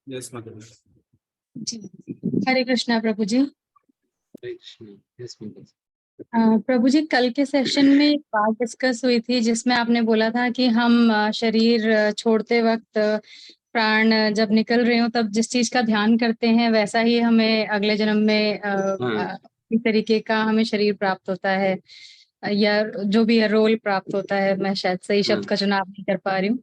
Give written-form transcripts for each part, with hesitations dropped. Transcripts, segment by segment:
Yes मतलब जी। हरे कृष्णा प्रभु जी। हरे Krishna. Yes मतलब प्रभु जी, कल के सेशन में एक बात डिस्कस हुई थी जिसमें आपने बोला था कि हम शरीर छोड़ते वक्त प्राण जब निकल रहे हो तब जिस चीज का ध्यान करते हैं वैसा ही हमें अगले जन्म में इस तरीके का हमें शरीर प्राप्त होता है या जो भी रोल प्राप्त होता है। मैं शायद सही शब्द का चुनाव नहीं कर पा रही हूँ।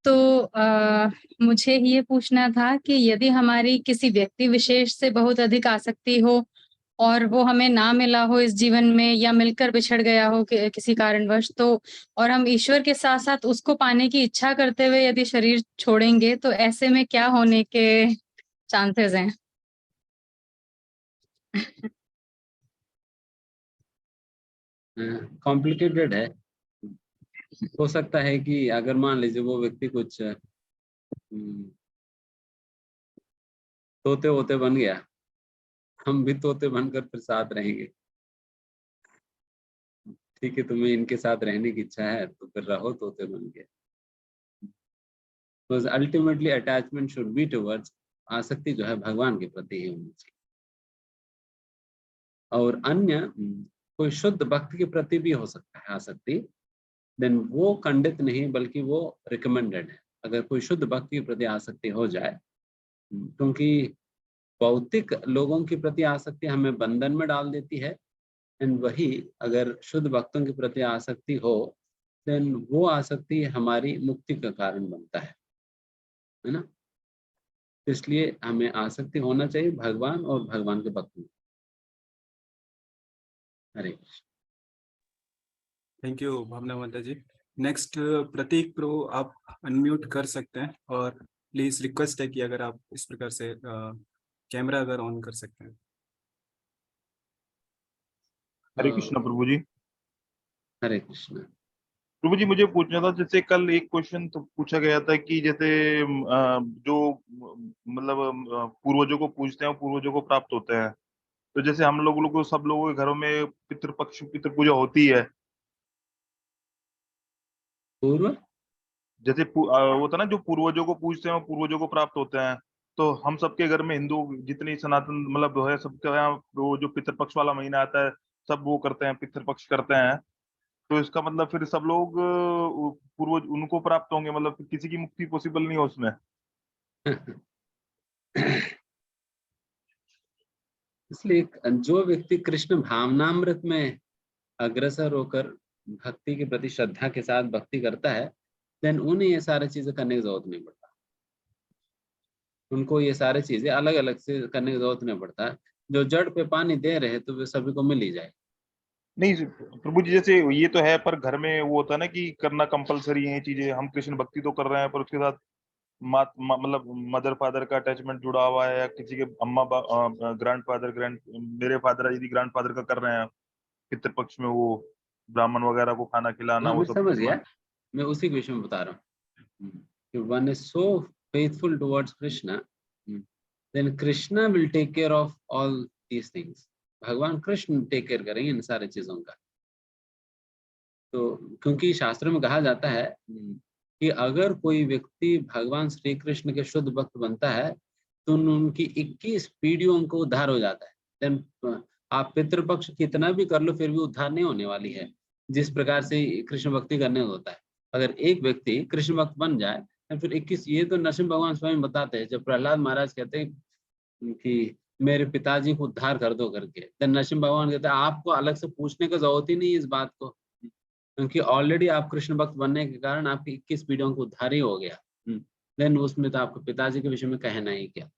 तो मुझे ये पूछना था कि यदि हमारी किसी व्यक्ति विशेष से बहुत अधिक आसक्ति हो और वो हमें ना मिला हो इस जीवन में या मिलकर बिछड़ गया हो किसी कारणवश, तो और हम ईश्वर के साथ साथ उसको पाने की इच्छा करते हुए यदि शरीर छोड़ेंगे तो ऐसे में क्या होने के चांसेस हैं? कॉम्प्लिकेटेड है। हो सकता है कि अगर मान लीजिए वो व्यक्ति कुछ तोते वोते बन गया, हम भी तोते बनकर फिर साथ रहेंगे। ठीक है, तुम्हें इनके साथ रहने की इच्छा है तो फिर रहो तोते बन के। Because ultimately attachment should be towards, आसक्ति जो है भगवान के प्रति ही होनी चाहिए। और अन्य कोई शुद्ध भक्त के प्रति भी हो सकता है आसक्ति, देन वो खंडित नहीं बल्कि वो रिकमेंडेड है। अगर कोई शुद्ध भक्त के प्रति आसक्ति हो जाए, क्योंकि भौतिक लोगों के प्रति आसक्ति हमें बंधन में डाल देती है, एंड वही अगर शुद्ध भक्तों के प्रति आसक्ति हो देन वो आसक्ति हमारी मुक्ति का कारण बनता है ना। इसलिए हमें आसक्ति होना चाहिए भगवान और भगवान के भक्त में। हरे कृष्ण। थैंक यू भावना माता जी। नेक्स्ट प्रतीक प्रो, आप अनम्यूट कर सकते हैं और प्लीज रिक्वेस्ट है कि अगर आप इस प्रकार से कैमरा अगर ऑन कर सकते हैं। हरे कृष्ण प्रभु जी। हरे कृष्ण। प्रभु जी, मुझे पूछना था, जैसे कल एक क्वेश्चन तो पूछा गया था कि जैसे जो मतलब पूर्वजों को पूजते हैं वो पूर्वजों को प्राप्त होते हैं। तो जैसे हम लोगों को, सब लोगों के घरों में पितृपक्ष पितृ पूजा होती है। पूर्व जैसे वो था ना, जो पूर्वजों को पूजते हैं वो पूर्वजों को प्राप्त होते हैं। तो हम सबके घर में, हिंदू जितनी सनातन मतलब है, सबके यहाँ वो जो पितृपक्ष वाला महीना आता है सब वो करते हैं, पितृपक्ष करते हैं। तो इसका मतलब फिर सब लोग पूर्वज उनको प्राप्त होंगे, मतलब किसी की मुक्ति पॉसिबल नहीं हो उसमें। इसलिए जो व्यक्ति कृष्ण भावनामृत में अग्रसर होकर भक्ति के प्रति श्रद्धा के साथ भक्ति करता है, देन उन्हें ये सारी चीजें करने की जरूरत नहीं पड़ता। उनको ये सारी चीजें अलग अलग से करने की जरूरत नहीं पड़ता। जो जड़ पे पानी दे रहे तो वे सभी को मिल ही जाए। नहीं प्रभु जी, जैसे ये तो है, पर घर में वो होता है ना कि करना कंपलसरी है ये चीजें। हम कृष्ण भक्ति तो कर रहे हैं पर उसके साथ मतलब मदर फादर का अटैचमेंट जुड़ा हुआ है, या किसी के अम्मा ग्रैंड फादर मेरे फादर यदि ग्रैंड फादर का कर रहे हैं पितृपक्ष में, वो ब्राह्मण वगैरह को खाना खिलाना, हाँ, वो मैं सब। समझ गया। मैं उसी के विषय में बता रहा हूँ कि one is so faithful towards Krishna, then Krishna will take care of all these things. भगवान कृष्ण टेक केयर करेंगे इन सारी चीजों का। तो क्योंकि शास्त्र में कहा जाता है कि अगर कोई व्यक्ति भगवान श्री कृष्ण के शुद्ध भक्त बनता है तो उनकी 21 पीढ़ियों को उद्धार हो जाता है। देन आप पितृपक्ष कितना भी कर लो फिर भी उद्धार नहीं होने वाली है, जिस प्रकार से कृष्ण भक्ति करने होता है। अगर एक व्यक्ति कृष्ण भक्त बन जाए तो फिर 21, ये तो नरसिंह भगवान स्वयं बताते हैं। जब प्रहलाद महाराज कहते हैं कि मेरे पिताजी को उद्धार कर दो करके, देन नरसिंह भगवान कहते हैं आपको अलग से पूछने की जरूरत ही नहीं इस बात को, क्योंकि ऑलरेडी आप कृष्ण भक्त बनने के कारण आपकी 21 पीढ़ियों को उद्धार ही हो गया। देन उसमें तो आपको पिताजी के विषय में कहना ही क्या।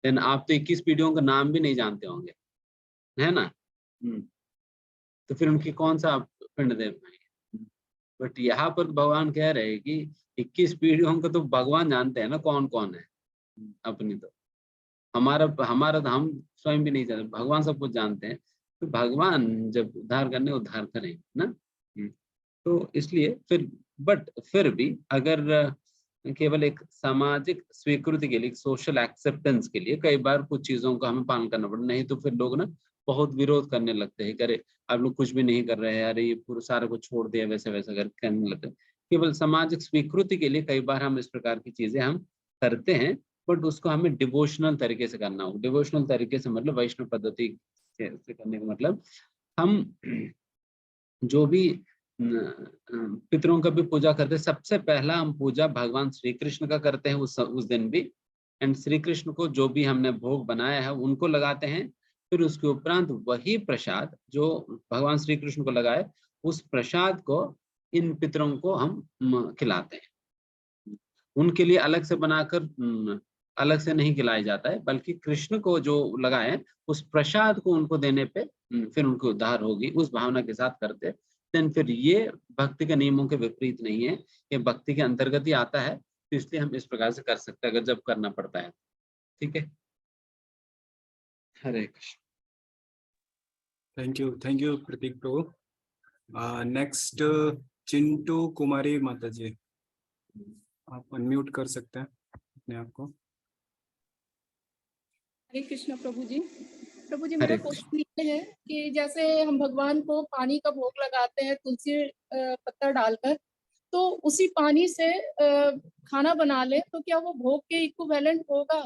देन आप तो 21 पीढ़ियों का नाम भी नहीं जानते होंगे, है ना। तो फिर उनकी कौन सा आप पिंड दे पाएंगे। बट यहाँ पर भगवान कह रहे हैं कि 21 पीढ़ियों को तो भगवान जानते हैं ना कौन कौन है। अपनी तो हमारा हमारा तो हम स्वयं भी नहीं जानते, भगवान सब कुछ जानते हैं। तो भगवान जब उद्धार करने उद्धार करें ना। तो इसलिए फिर भी अगर केवल एक सामाजिक स्वीकृति के लिए, सोशल एक्सेप्टेंस के लिए कई बार कुछ चीजों का हमें पालन करना पड़ता, नहीं तो फिर लोग ना बहुत विरोध करने लगते हैं। करे आप लोग कुछ भी नहीं कर रहे हैं, अरे ये पूरा सारा कुछ छोड़ दिया, वैसे वैसा करने लगते हैं। केवल सामाजिक स्वीकृति के लिए कई बार हम इस प्रकार की चीजें हम करते हैं, बट उसको हमें डिवोशनल तरीके से करना होगा। डिवोशनल तरीके से मतलब वैष्णव पद्धति से करने का मतलब हम जो भी पितरों का भी पूजा करते हैं, सबसे पहला हम पूजा भगवान श्री कृष्ण का करते हैं उस दिन भी। एंड श्री कृष्ण को जो भी हमने भोग बनाया है उनको लगाते हैं। फिर उसके उपरांत वही प्रसाद जो भगवान श्री कृष्ण को लगाए, उस प्रसाद को इन पितरों को हम खिलाते हैं। उनके लिए अलग से बनाकर अलग से नहीं खिलाया जाता है, बल्कि कृष्ण को जो लगाए उस प्रसाद को उनको देने पे फिर उनको उद्धार होगी, उस भावना के साथ करते हैं। देन फिर ये भक्ति के नियमों के विपरीत नहीं है, ये भक्ति के अंतर्गत ही आता है, तो इसलिए हम इस प्रकार से कर सकते हैं अगर जब करना पड़ता है। ठीक है, हरे कृष्ण। थैंक यू प्रतीक प्रभु। नेक्स्ट चिंटू कुमारी माता जी, आप अनम्यूट कर सकते हैं अपने आप को। हरे कृष्ण प्रभु जी। प्रभु जी, हरे मेरा क्वेश्चन ये है कि जैसे हम भगवान को पानी का भोग लगाते हैं तुलसी पत्ता डालकर, तो उसी पानी से खाना बना ले तो क्या वो भोग के इक्विवेलेंट होगा?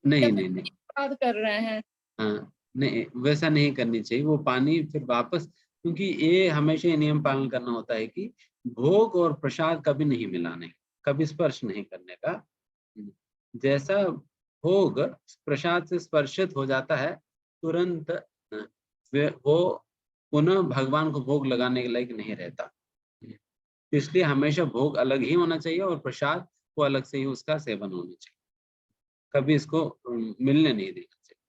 नहीं या नहीं फिर नहीं, अपराध कर रहे हैं? हाँ नहीं, वैसा नहीं करनी चाहिए। वो पानी फिर वापस, क्योंकि ये हमेशा ये नियम पालन करना होता है कि भोग और प्रसाद कभी नहीं मिलाने, कभी स्पर्श नहीं करने का। जैसा भोग प्रसाद से स्पर्शित हो जाता है, तुरंत वो पुनः भगवान को भोग लगाने के लायक नहीं रहता। इसलिए हमेशा भोग अलग ही होना चाहिए और प्रसाद को अलग से ही उसका सेवन होना चाहिए, कभी इसको मिलने नहीं देना चाहिए।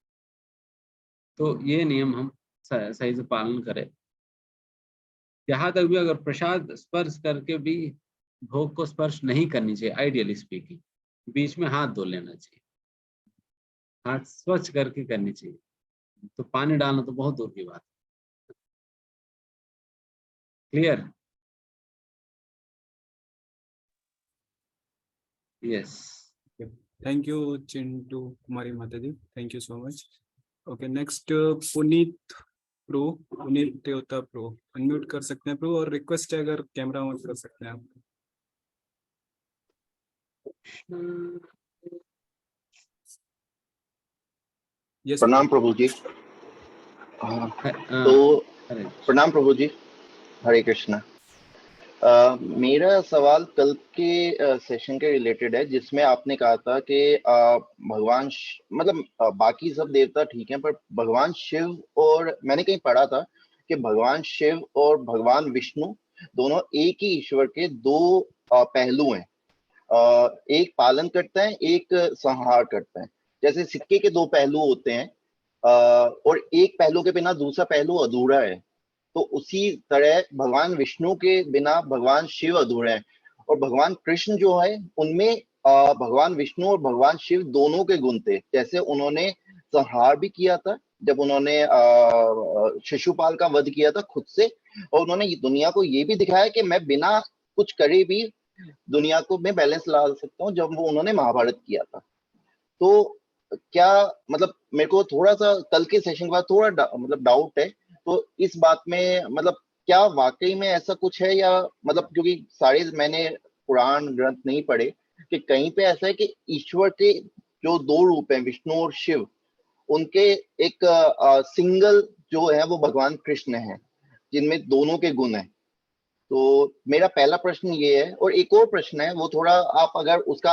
तो ये नियम हम सही से पालन करें। यहाँ तक भी अगर प्रसाद स्पर्श करके भी भोग को स्पर्श नहीं करनी चाहिए, आइडियली स्पीकिंग, बीच में हाथ धो लेना चाहिए, हाथ स्वच्छ करके करनी चाहिए। तो पानी डालना तो बहुत दूर की बात है। Clear? Yes. Thank you Chintu Kumari माता जी, thank you so much. Okay, next Puneet प्रो, पुनीत देवता प्रो, अनम्यूट कर सकते हैं प्रो, और रिक्वेस्ट है अगर कैमरा ऑन कर सकते हैं आप। यस प्रणाम प्रभु जी। तो प्रणाम प्रभु जी, हरे कृष्णा। मेरा सवाल कल के सेशन के रिलेटेड है, जिसमें आपने कहा था कि भगवान मतलब बाकी सब देवता ठीक हैं, पर भगवान शिव, और मैंने कहीं पढ़ा था कि भगवान शिव और भगवान विष्णु दोनों एक ही ईश्वर के दो पहलू हैं। एक पालन करता है, एक संहार करता है। जैसे सिक्के के दो पहलू होते हैं और एक पहलू के बिना दूसरा पहलू अधूरा है, तो उसी तरह भगवान विष्णु के बिना भगवान शिव अधूरे हैं। और भगवान कृष्ण जो है उनमें भगवान विष्णु और भगवान शिव दोनों के गुण थे। जैसे उन्होंने संहार भी किया था जब उन्होंने शिशुपाल का वध किया था खुद से, और उन्होंने दुनिया को ये भी दिखाया कि मैं बिना कुछ करे भी दुनिया को मैं बैलेंस ला सकता हूँ, जब वो उन्होंने महाभारत किया था। तो क्या मतलब मेरे को थोड़ा सा कल के सेशन के बाद थोड़ा मतलब डाउट है, तो इस बात में मतलब क्या वाकई में ऐसा कुछ है, या मतलब क्योंकि सारे मैंने पुराण ग्रंथ नहीं पढ़े कि कहीं पे ऐसा है कि ईश्वर के जो दो रूप हैं विष्णु और शिव, उनके एक सिंगल जो है वो भगवान कृष्ण है जिनमें दोनों के गुण हैं। तो मेरा पहला प्रश्न ये है, और एक और प्रश्न है, वो थोड़ा आप अगर उसका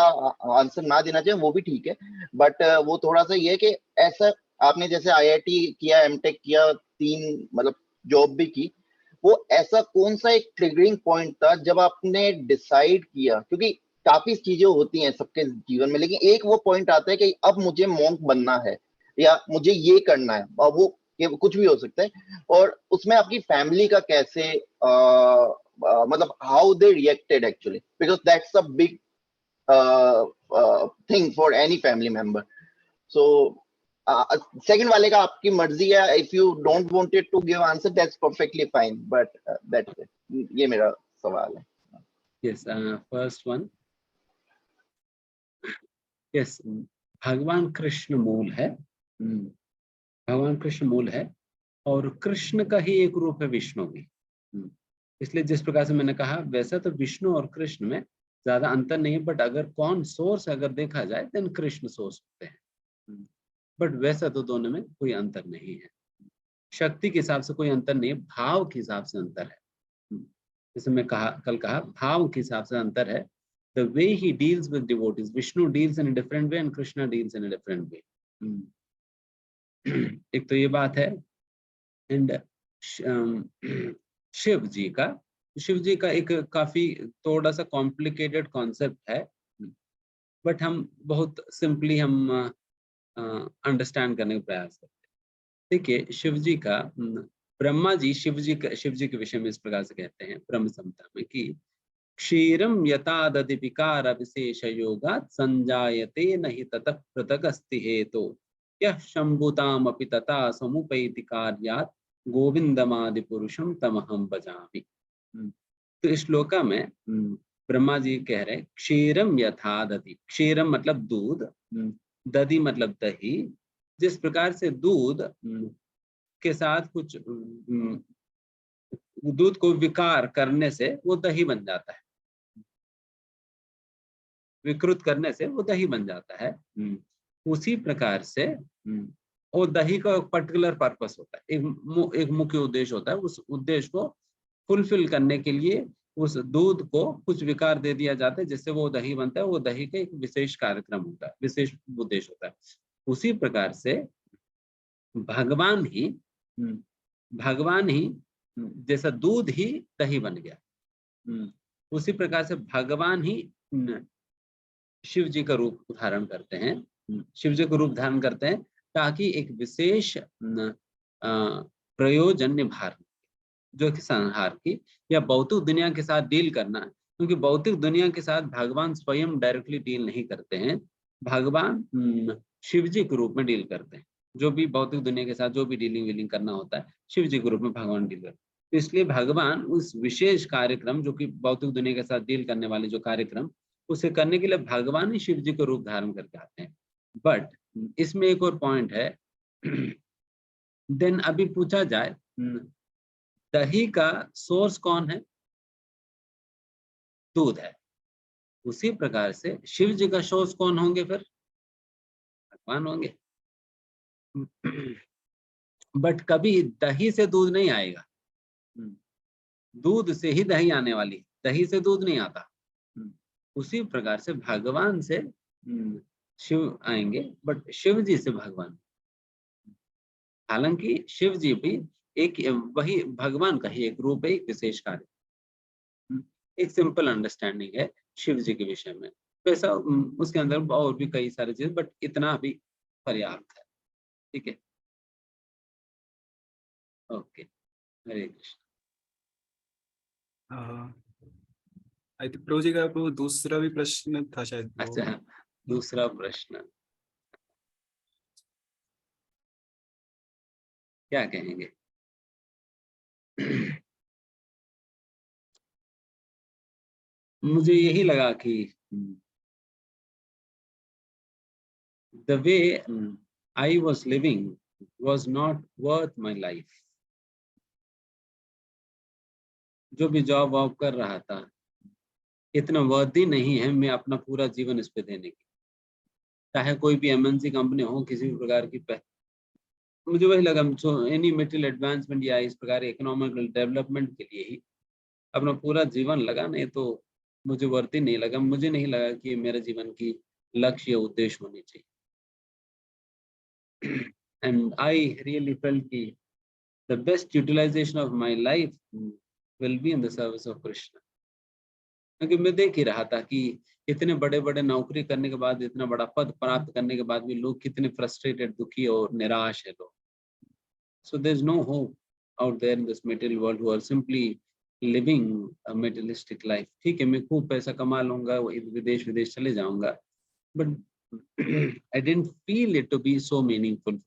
आंसर ना देना चाहें वो भी ठीक है, बट वो थोड़ा सा ये है कि ऐसा आपने जैसे आईआईटी किया, एमटेक किया, 3 मतलब जॉब भी की, वो ऐसा कौन सा एक ट्रिगरिंग पॉइंट था जब आपने डिसाइड किया, क्योंकि काफी चीजें होती हैं सबके जीवन में, लेकिन एक वो पॉइंट आता है कि अब मुझे मॉन्क बनना है या मुझे ये करना है, और वो कुछ भी हो सकता है, और उसमें आपकी फैमिली का कैसे मतलब how they reacted actually, because that's a big thing for any family member. So second वाले का आपकी मर्जी है, if you don't wanted to give answer that's perfectly fine, but that's it, ये मेरा सवाल है। यस, फर्स्ट वन, यस, भगवान कृष्ण मूल है। भगवान कृष्ण मूल है, और कृष्ण का ही एक रूप है विष्णु भी। इसलिए जिस प्रकार से मैंने कहा, वैसा तो विष्णु और कृष्ण में ज्यादा अंतर नहीं है, बट अगर कौन सोर्स अगर देखा जाए देन कृष्ण सोर्स होते हैं, बट वैसा तो दोनों में कोई अंतर नहीं है। शक्ति के हिसाब से कोई अंतर नहीं है, भाव के हिसाब से अंतर है। जैसे मैं कल कहा भाव के हिसाब से अंतर है। The way he deals with devotees, Vishnu deals in a different way and Krishna deals in a different way. एक तो ये बात है। एंड शिव जी का एक काफी थोड़ा सा कॉम्प्लिकेटेड कॉन्सेप्ट है, बट हम बहुत सिंपली हम अंडरस्टैंड करने का प्रयास करते हैं। देखिए शिव जी का ब्रह्मा जी शिव जी के विषय में इस प्रकार से कहते हैं ब्रह्म संहिता में कि क्षीरम यथा दधि विकार विशेष योगात् संजायते नहि ततः पृथक् अस्ति हेतु यः शंभुताम अपि तथा समुपैति कार्यात् गोविंदमादि पुरुषम तमहम भजामि। तो इस श्लोका में ब्रह्मा जी कह रहे क्षीरम यथा दधि, क्षीरम मतलब दूध, दधि मतलब दही। जिस प्रकार से दूध के साथ कुछ दूध को विकार करने से वो दही बन जाता है, विकृत करने से वो दही बन जाता है, उसी प्रकार से वो दही का एक पर्टिकुलर पर्पस होता है, एक मुख्य उद्देश्य होता है। उस उद्देश्य को फुलफिल करने के लिए उस दूध को कुछ विकार दे दिया जाता है जिससे वो दही बनता है। वो दही का एक विशेष कार्यक्रम होता है, विशेष उद्देश्य होता है। उसी प्रकार से भगवान ही जैसा दूध ही दही बन गया, उसी प्रकार से भगवान ही शिव जी का रूप धारण करते हैं, शिव जी का रूप धारण करते हैं ताकि एक विशेष प्रयोजन निभार, जो कि संहार की या भौतिक दुनिया के साथ डील करना। क्योंकि भौतिक दुनिया के साथ भगवान स्वयं डायरेक्टली डील नहीं करते हैं, भगवान शिव जी के रूप में डील करते हैं। जो भी भौतिक दुनिया के साथ जो भी डीलिंग करना होता है शिव जी के रूप में भगवान डील करते हैं। तो इसलिए भगवान उस विशेष कार्यक्रम जो कि भौतिक दुनिया के साथ डील करने वाले जो कार्यक्रम, उसे करने के लिए भगवान ही शिव जी को रूप धारण करके आते हैं। बट इसमें एक और पॉइंट है। देन अभी पूछा जाए दही का सोर्स कौन है? दूध है। उसी प्रकार से शिव जी का सोर्स कौन होंगे? फिर भगवान होंगे। बट कभी दही से दूध नहीं आएगा, दूध से ही दही आने वाली, दही से दूध नहीं आता। उसी प्रकार से भगवान से शिव आएंगे, बट शिव जी से भगवान। हालांकि शिव जी भी एक वही भगवान का ही एक रूप है, एक विशेष कार्य। एक सिंपल अंडरस्टैंडिंग है शिव जी के विषय में। वैसा उसके अंदर और भी कई सारी चीज, बट इतना भी पर्याप्त है। ठीक है, okay, Hare Krishna. I think प्रभु जी का वो दूसरा भी प्रश्न था शायद। अच्छा, दूसरा प्रश्न क्या कहेंगे? मुझे यही लगा कि the way I was living was not worth my life. जो भी जॉब वॉब कर रहा था इतना वर्दी नहीं है मैं अपना पूरा जीवन इस पे देने की। चाहे कोई भी एमएनसी कंपनी हो, किसी भी प्रकार की मुझे वही लगा एनी मेटेरियल एडवांसमेंट या इस प्रकार इकोनॉमिकल डेवलपमेंट के लिए ही अपना पूरा जीवन लगा, नहीं तो मुझे वर्दी नहीं लगा। मुझे नहीं लगा कि मेरे जीवन की लक्ष्य उद्देश्य होनी चाहिए। And I really felt कि the best utilization of my life will be in the service of Krishna. क्योंकि मैं देख ही रहा था कि इतने बड़े बड़े नौकरी करने के बाद, इतना बड़ा पद प्राप्त करने के बाद भी लोग कितने फ्रस्ट्रेटेड, दुखी और निराश है लोग। So there is no hope out there in this material world who are simply living a materialistic life. ठीक है, मैं खूब पैसा कमा लूंगा, विदेश चले जाऊंगा, but I didn't feel it to be so meaningful.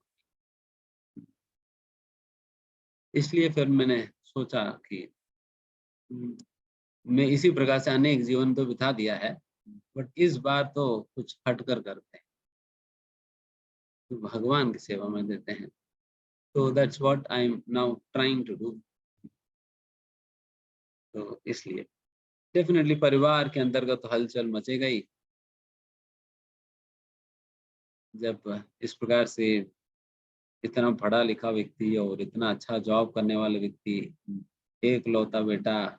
इसलिए फिर मैंने सोचा कि मैं इसी प्रकार से अनेक जीवन तो बिता दिया है, बट इस बार तो कुछ हटकर करते हैं, तो भगवान की सेवा में देते हैं। तो that's what I am now trying to do. तो इसलिए डेफिनेटली परिवार के अंतर्गत तो हलचल मचेगा ही। जब इस प्रकार से इतना पढ़ा लिखा व्यक्ति और इतना अच्छा जॉब करने वाला व्यक्ति, एक लौता बेटा,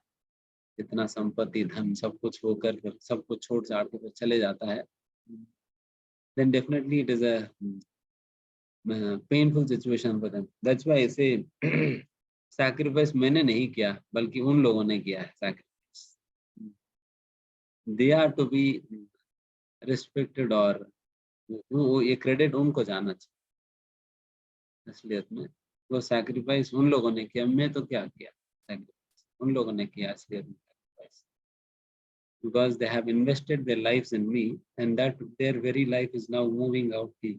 इतना संपत्ति धन सब कुछ होकर फिर सब कुछ छोड़ छाड़ के फिर चले जाता है, then definitely it is a painful situation for them. That's why I say sacrifice मैंने नहीं किया बल्कि उन लोगों ने किया है sacrifice. They are to be respected और वो ये क्रेडिट उनको जाना चाहिए असलियत में। वो सैक्रिफाइस उन लोगों ने किया, मैं तो क्या किया, सैक्रिफाइस उन लोगों ने किया असलियत में sacrifice, because they have invested their lives in me and that their very life is now moving out की,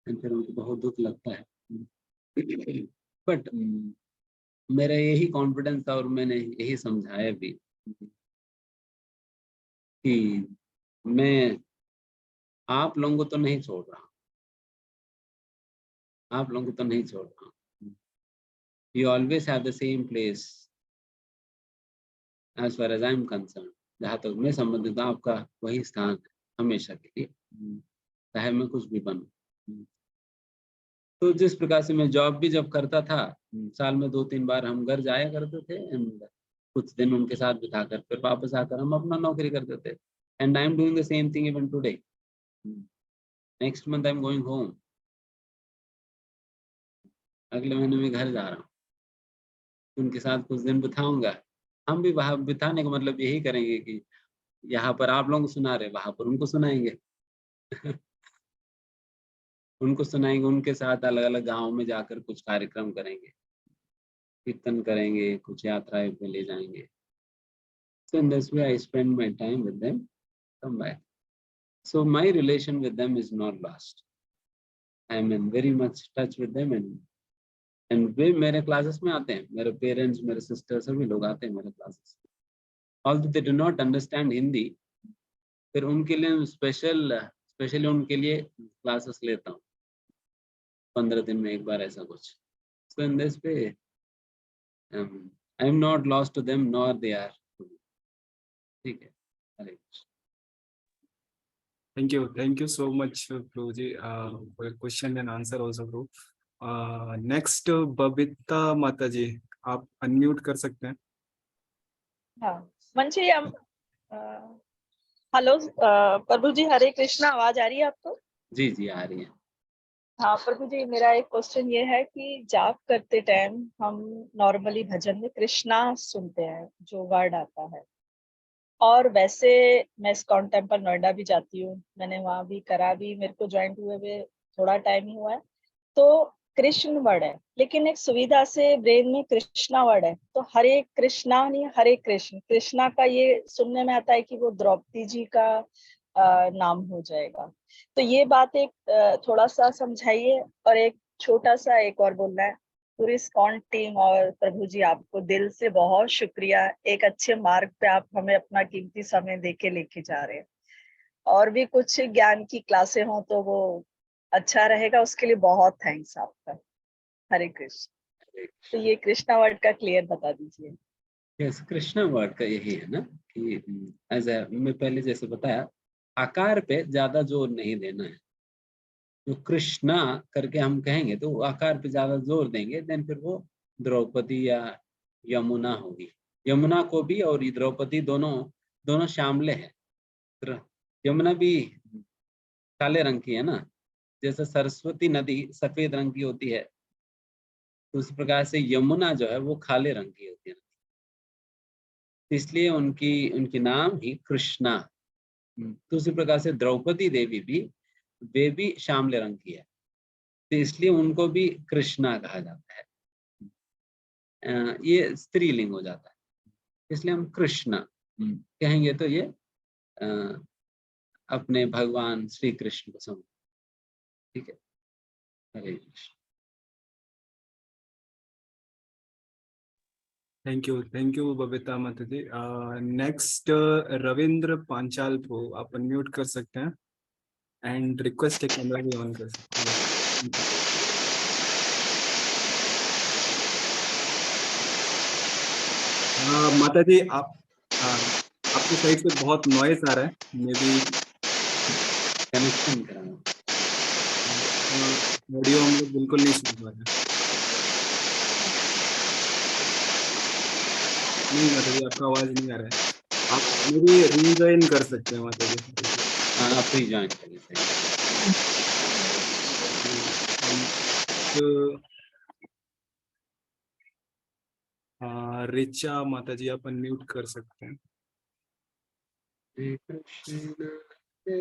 and फिर उनको बहुत दुख लगता है। बट मेरा यही कॉन्फिडेंस था और मैंने यही समझाया भी कि मैं आप लोगों को तो नहीं छोड़ रहा, आप लोगों को तो नहीं छोड़ रहा। You always have the same place as far as I am concerned. जहाँ तक मैं संबंधित हूँ आपका वही स्थान है हमेशा के लिए, चाहे मैं कुछ भी बनूं। तो जिस प्रकार से मैं जॉब भी जब करता था, साल में 2-3 बार हम घर जाया करते थे एंड कुछ दिन उनके साथ बिताकर फिर वापस आकर हम अपना नौकरी करते थे। And I am doing the same thing even today. Next month I am going home, अगले महीने में घर जा रहा हूँ, उनके साथ कुछ दिन बिताऊंगा। हम भी वहाँ बिताने का मतलब यही करेंगे कि यहाँ पर आप लोगों को सुना रहे, वहां पर उनको सुनाएंगे। उनको सुनाएंगे, उनके साथ अलग अलग गाँव में जाकर कुछ कार्यक्रम करेंगे, कीर्तन करेंगे, कुछ यात्राएं पे ले जाएंगे। So in this way I spend my time with them, come back. So my relation with them is not lost. I am in very much touch with them and वे मेरे क्लासेस में आते हैं, मेरे पेरेंट्स, मेरे sister सभी लोग आते हैं मेरे classes. Although they do not understand Hindi, फिर उनके लिए स्पेशली उनके लिए क्लासेस लेता हूँ 15 दिन में एक बार ऐसा कुछ। So in this way I am not lost to them nor they are to me. ठीक है, Hare Krishna. Thank you so much, Prabhuji, for your question and answer also, Prabhu. Next, Babita माता जी, आप अनम्यूट कर सकते हैं। हाँ, मंची हम हेलो प्रभु जी, हरे कृष्णा, आवाज आ रही है आपको? जी जी आ रही है। हाँ प्रभु जी, मेरा एक क्वेश्चन ये है कि जाप करते टाइम हम नॉर्मली भजन में कृष्णा सुनते हैं जो वर्ड आता है, और वैसे मैं इस्कॉन टेम्पल नोएडा भी जाती हूँ, मैंने वहां भी करा भी, मेरे को ज्वाइंट हुए थोड़ा टाइम ही हुआ है, तो कृष्ण वर्ड है, लेकिन एक सुविधा से ब्रेन में कृष्णा वर्ड है, तो हरे कृष्णा नहीं हरे कृष्ण, कृष्णा का ये सुनने में आता है कि वो द्रौपदी जी का नाम हो जाएगा। तो ये बात एक थोड़ा सा समझाइए। और एक छोटा सा एक और बोलना है, पूरी इस्कॉन टीम और प्रभु जी आपको दिल से बहुत शुक्रिया, एक अच्छे मार्ग पे आप हमें अपना कीमती समय देके लेके जा रहे हैं, और भी कुछ ज्ञान की क्लासें हों तो वो अच्छा रहेगा, उसके लिए बहुत थैंक्स आपका। हरे कृष्ण। तो ये कृष्णा वर्ड का क्लियर बता दीजिए। यस, कृष्णा वर्ड का यही है ना कि मैं पहले जैसे बताया, आकार पे ज्यादा जोर नहीं देना है। जो कृष्णा करके हम कहेंगे तो आकार पे ज्यादा जोर देंगे, देन फिर वो द्रौपदी या यमुना होगी। यमुना को भी और द्रौपदी दोनों श्यामले हैं। यमुना भी काले रंग की है ना, जैसे सरस्वती नदी सफेद रंग की होती है, तो उस प्रकार से यमुना जो है वो काले रंग की होती है, इसलिए उनकी नाम ही कृष्णा। तो उसी प्रकार से द्रौपदी देवी भी वे भी श्यामले रंग की है, तो इसलिए उनको भी कृष्णा कहा जाता है। ये स्त्रीलिंग हो जाता है, इसलिए हम कृष्णा कहेंगे तो ये अपने भगवान श्री कृष्ण को समझ। ठीक है, हरे कृष्ण। थैंक यू बबीता माता जी। नेक्स्ट रविंद्र पांचाल को आप अनम्यूट कर सकते हैं एंड रिक्वेस्ट है कैमरा भी ऑन कर सकते हैं। माता जी आप आपकी साइड से बहुत नॉइस आ रहा है, मे बी कनेक्शन कराना। ऑडियो हम लोग बिल्कुल नहीं सुन पा रहे। नहीं माता जी, आपका आवाज नहीं आ रहा है। आप मे बी रीजॉइन कर सकते हैं माता जी। हाँ, आप रिजॉइन करिए। रिचा माता जी, आप अनम्यूट कर सकते हैं। हरे कृष्ण हरे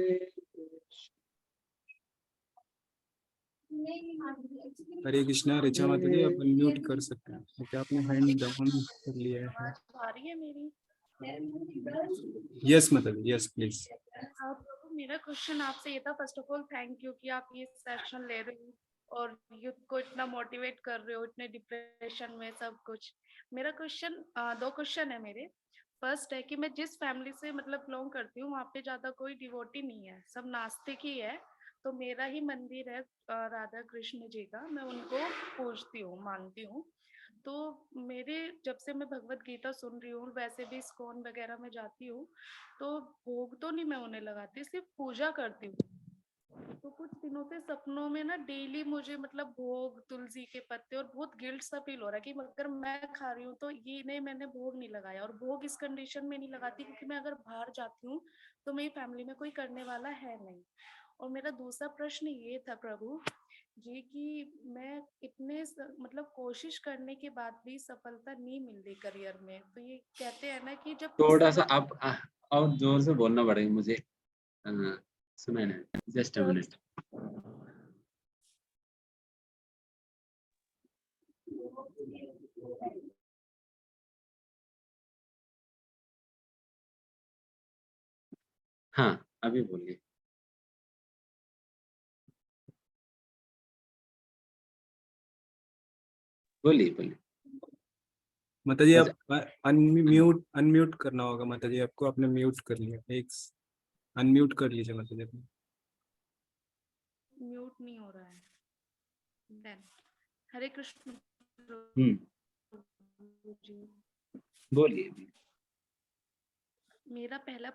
हरे कृष्णा। रिचा माता जी, आप अनम्यूट कर सकते हैं क्योंकि आपने हैंड डाउन कर लिया है। आवाज आ रही है मेरी? यस माता जी, यस प्लीज। प्रभु, मेरा क्वेश्चन आपसे ये था, first of all thank you कि आप ये सेशन ले रहे हो और यूथ को इतना मोटिवेट कर रहे हो, इतने डिप्रेशन में सब कुछ। मेरा क्वेश्चन, दो क्वेश्चन है मेरे। फर्स्ट है कि मैं जिस फैमिली से मतलब बिलोंग करती हूँ वहाँ पे ज्यादा कोई डिवोटी नहीं है, सब नास्तिक ही है। तो मेरा ही मंदिर है राधा कृष्ण जी का, मैं उनको पूजती हूँ, मानती हूँ। तो मेरे जब से मैं भगवत गीता सुन रही हूँ, वैसे भी इस्कॉन वगैरह में जाती हूँ, तो भोग तो नहीं मैं उन्हें लगाती, सिर्फ पूजा करती हूँ। तो कुछ दिनों से सपनों में ना डेली मुझे मतलब भोग, तुलसी के पत्ते, और बहुत गिल्ट सा फील हो रहा है कि अगर मैं खा रही हूँ तो ये नहीं, मैंने भोग नहीं लगाया। और भोग इस कंडीशन में नहीं लगाती क्योंकि मैं अगर बाहर जाती हूँ तो मेरी फैमिली में कोई करने वाला है नहीं। और मेरा दूसरा प्रश्न ये था प्रभु जी कि मैं मतलब कोशिश करने के बाद भी सफलता नहीं मिल रही करियर में। तो ये कहते हैं ना कि जब थोड़ा सा आप और जोर से बोलना पड़ेगा मुझे, सुना नहीं, जस्ट अ मिनट। हाँ, अभी बोलिए। बोलिए बोलिए। माता जी, अच्छा, आप अनम्यूट करना होगा माता जी आपको। आपने म्यूट कर लिया, एक अनम्यूट कर लीजिए माता जी अपने। म्यूट नहीं हो रहा है। देन हरे कृष्ण जी। बोलिए। मेरा पहला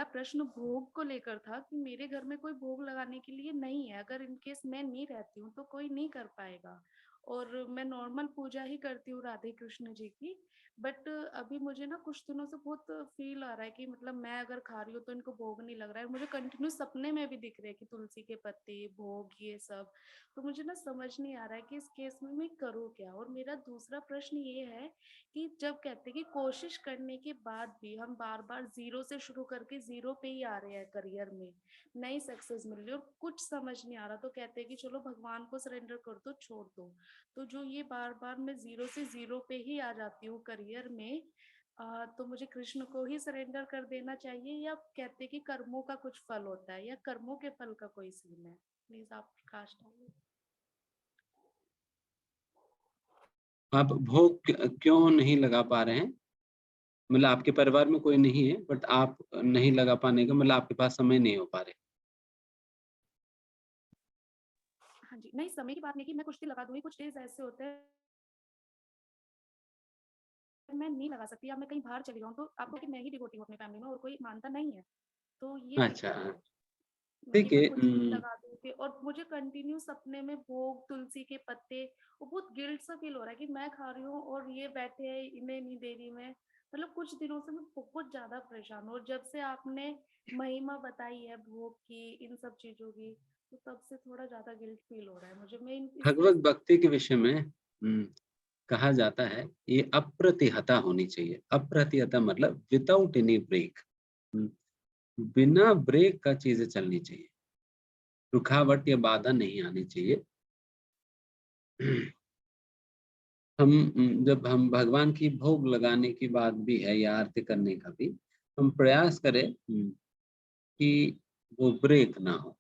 प्रश्न भोग को लेकर था कि मेरे घर में कोई भोग लगाने के लिए नहीं है। अगर इन केस मैं नहीं रहती हूँ तो कोई नहीं कर पाएगा, और मैं नॉर्मल पूजा ही करती हूँ राधे कृष्ण जी की। बट अभी मुझे ना कुछ दिनों से बहुत फील आ रहा है कि मतलब मैं अगर खा रही हूँ तो इनको भोग नहीं लग रहा है। मुझे कंटिन्यू सपने में भी दिख रहे हैं कि तुलसी के पत्ते, भोग, ये सब। तो मुझे ना समझ नहीं आ रहा है कि इस केस में मैं करूँ क्या। और मेरा दूसरा प्रश्न ये है कि जब कहते हैं कि कोशिश करने के बाद भी हम बार बार जीरो से शुरू करके जीरो पे ही आ रहे हैं करियर में, नई सक्सेस मिल रही है और कुछ समझ नहीं आ रहा, तो कहते हैं कि चलो भगवान को सरेंडर कर दो, छोड़ दो। तो जो ये बार बार मैं जीरो से जीरो पे ही आ जाती हूँ करियर में, तो मुझे कृष्ण को ही सरेंडर कर देना चाहिए, या कहते हैं कि कर्मों का कुछ फल होता है, या कर्मों के फल का कोई सीन है? प्लीज आप प्रकाश डालिए। आप भोग क्यों नहीं लगा पा रहे हैं? मतलब आपके परिवार में कोई नहीं है, बट आप नहीं लगा पाने का मतलब आपके पास समय नहीं हो पा रहे। हाँ जी, नहीं समय की बात नहीं कि मैं कुछ दिन लगा दूंगी, कुछ डेज ऐसे होते हैं मैं नहीं लगा सकती, या मैं कहीं बाहर चली जाऊँ तो आपको कि मैं ही डिवोटी हूँ अपनी फैमिली में और कोई मानता नहीं है। तो ये अच्छा, दिक्कत है कि ठीक मैं है। कुछ दिन लगा दूंगी और मुझे कंटिन्यू सपने में भोग, तुलसी के पत्ते, वो बहुत गिल्ट सा फील हो रहा है कि मैं खा रही हूँ और ये बैठे हैं, इन्हें नहीं दे रही मैं। मतलब कुछ दिनों से मैं बहुत ज्यादा परेशान हूँ, और जब से आपने महिमा बताई है भोग की, इन सब चीजों की, तो तब से थोड़ा ज्यादा गिल्ट फील हो रहा है मुझे। मैं इसलिए भगवत भक्ति के विषय में कहा जाता है ये अप्रतिहता होनी चाहिए। अप्रतिहता मतलब विदाउट एनी ब्रेक, बिना ब्रेक का चीजें चलनी चाहिए, रुकावट या बाधा नहीं आनी चाहिए। जब हम भगवान की भोग लगाने की बात भी है या आरती करने का भी, हम प्रयास करें कि वो ब्रेक ना हो,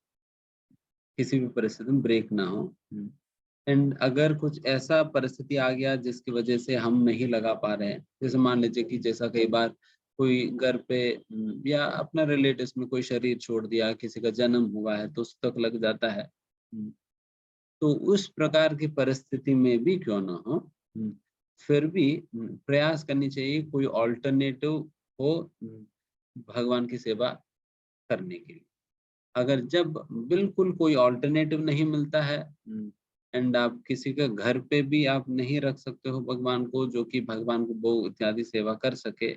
किसी भी परिस्थिति में ब्रेक ना हो। एंड अगर कुछ ऐसा परिस्थिति आ गया जिसकी वजह से हम नहीं लगा पा रहे हैं, जैसे मान लीजिए कि जैसा कई बार कोई घर पे या अपना रिलेटिव्स में कोई शरीर छोड़ दिया, किसी का जन्म हुआ है तो उस तक लग जाता है। तो उस प्रकार की परिस्थिति में भी क्यों ना हो, फिर भी प्रयास करनी चाहिए कोई ऑल्टरनेटिव हो भगवान की सेवा करने के लिए। अगर जब बिल्कुल कोई ऑल्टरनेटिव नहीं मिलता है एंड आप किसी के घर पे भी आप नहीं रख सकते हो भगवान को, जो कि भगवान को भोग इत्यादि सेवा कर सके,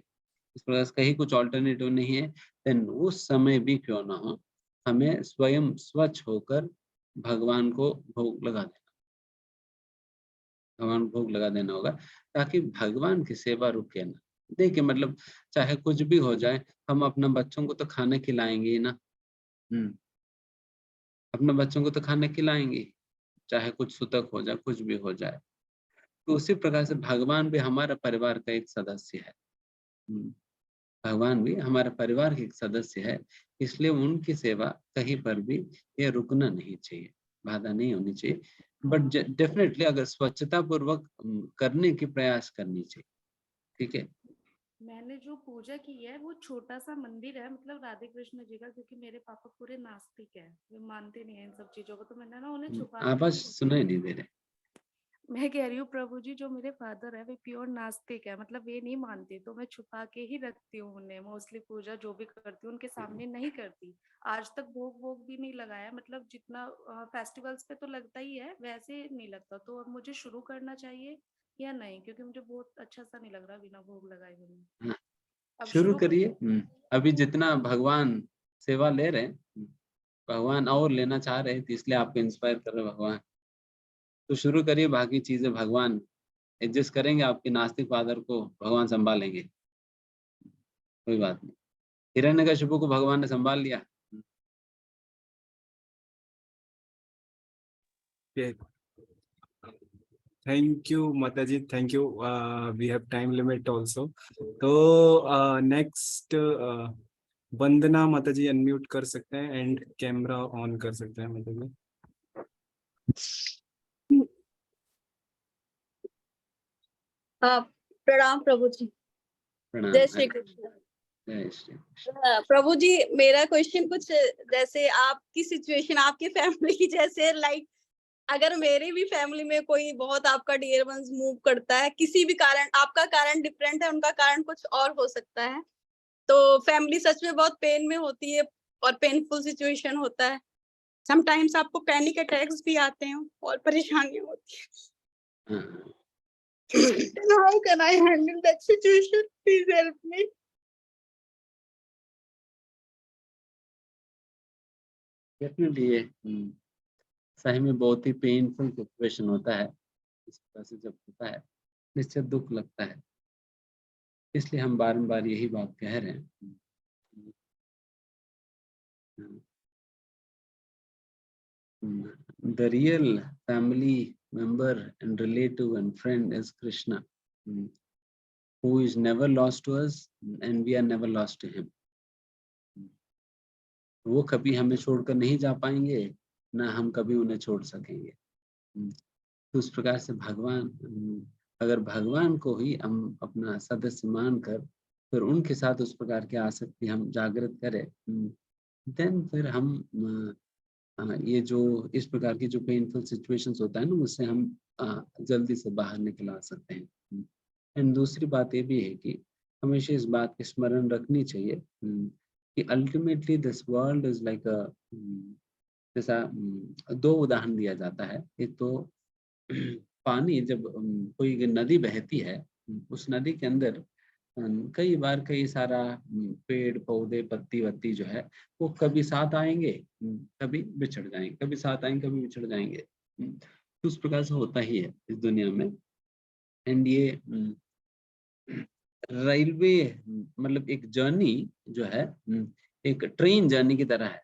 इस प्रकार से कहीं कुछ ऑल्टरनेटिव नहीं है, देन उस समय भी क्यों ना हो हमें स्वयं स्वच्छ होकर भगवान को भोग लगा देना, भगवान को भोग लगा देना होगा, ताकि भगवान की सेवा रुके ना। देखिए मतलब चाहे कुछ भी हो जाए, हम अपने बच्चों को तो खाना खिलाएंगे ही ना। अपने बच्चों को तो खाना खिलाएंगे ही, चाहे कुछ सूतक हो जाए, कुछ भी हो जाए। तो उसी प्रकार से भगवान भी हमारा परिवार का एक सदस्य है। भगवान भी हमारे परिवार के एक सदस्य है, इसलिए उनकी सेवा कहीं पर भी ये रुकना नहीं चाहिए, बाधा नहीं होनी चाहिए। बट डेफिनेटली अगर स्वच्छता पूर्वक करने की प्रयास करनी चाहिए। ठीक है। मैंने जो पूजा की है वो छोटा सा मंदिर है, मतलब राधे कृष्ण जी का, क्योंकि मेरे पापा पूरे नास्तिक है, वे मानते नहीं है इन सब चीजों को, तो मैंने ना उन्हें छुपा के आवाज ही रखा सुनाई है। नहीं दे रहे। मैं कह रही हूँ प्रभु जी, जो मेरे फादर है वे प्योर नास्तिक है, मतलब वे नहीं मानते, तो मैं छुपा के ही रखती हूँ उन्हें। मोस्टली पूजा जो भी करती हूँ उनके सामने नहीं करती। आज तक भोग भोग भी नहीं लगाया, मतलब जितना फेस्टिवल्स पे तो लगता ही है वैसे नहीं लगता। तो अब मुझे शुरू करना चाहिए या नहीं, क्योंकि मुझे बहुत अच्छा सा नहीं लग रहा बिना भोग लगाए हुए। हाँ, अब शुरू शुरू करिए। अभी जितना भगवान सेवा ले रहे हैं, भगवान और लेना चाह रहे हैं, तो इसलिए आपको इंस्पायर कर रहे हैं भगवान। तो शुरू करिए, बाकी चीजें भगवान एडजस्ट करेंगे, आपके नास्तिक फादर को भगवान संभालेंगे, कोई बात नहीं। हिरण्यकशिपु को भगवान ने संभाल लिया। थैंक यू माता जी, thank you. We have time limit also. तो नेक्स्ट वंदना माता जी अनम्यूट कर सकते हैं एंड कैमरा ऑन कर सकते हैं माता जी। प्रणाम प्रभु जी। प्रणाम। जय श्री कृष्ण। जय श्री कृष्ण। प्रभु जी, मेरा क्वेश्चन कुछ जैसे आपकी सिचुएशन आपकी फैमिली की जैसे, लाइक अगर मेरी भी फैमिली में कोई बहुत आपका डियर वंस मूव करता है किसी भी कारण, आपका कारण डिफरेंट है, उनका कारण कुछ और हो सकता है, तो फैमिली सच में बहुत पेन में होती है और पेनफुल सिचुएशन होता है। समटाइम्स आपको पैनिक अटैक्स भी आते हैं और परेशानियां होती है। How can I handle that situation? Please help me. Definitely ये सही में बहुत ही पेनफुल सिचुएशन होता है। इस तरह से जब होता है निश्चित दुख लगता है, इसलिए हम बार यही बात कह रहे हैं। The real family member and relative and friend is Krishna, who is never lost to us and we are never lost to him. वो कभी हमें छोड़कर नहीं जा पाएंगे, ना हम कभी उन्हें छोड़ सकेंगे। तो उस प्रकार से भगवान, अगर भगवान को ही हम अपना सदस्य मानकर फिर उनके साथ उस प्रकार की आसक्ति हम जागृत करें, देन फिर हम ये जो इस प्रकार की जो पेनफुल सिचुएशंस होता है ना, उससे हम जल्दी से बाहर निकल आ सकते हैं। एंड दूसरी बात ये भी है कि हमेशा इस बात की स्मरण रखनी चाहिए कि ultimately this world is like अ, जैसा दो उदाहरण दिया जाता है। एक तो पानी, जब कोई नदी बहती है, उस नदी के अंदर कई बार कई सारा पेड़ पौधे पत्ती वत्ती जो है वो कभी साथ आएंगे, कभी बिछड़ जाएंगे, कभी साथ आएंगे, कभी बिछड़ जाएंगे। तो उस प्रकार से होता ही है इस दुनिया में। एंड ये रेलवे मतलब एक जर्नी जो है एक ट्रेन जर्नी की तरह है।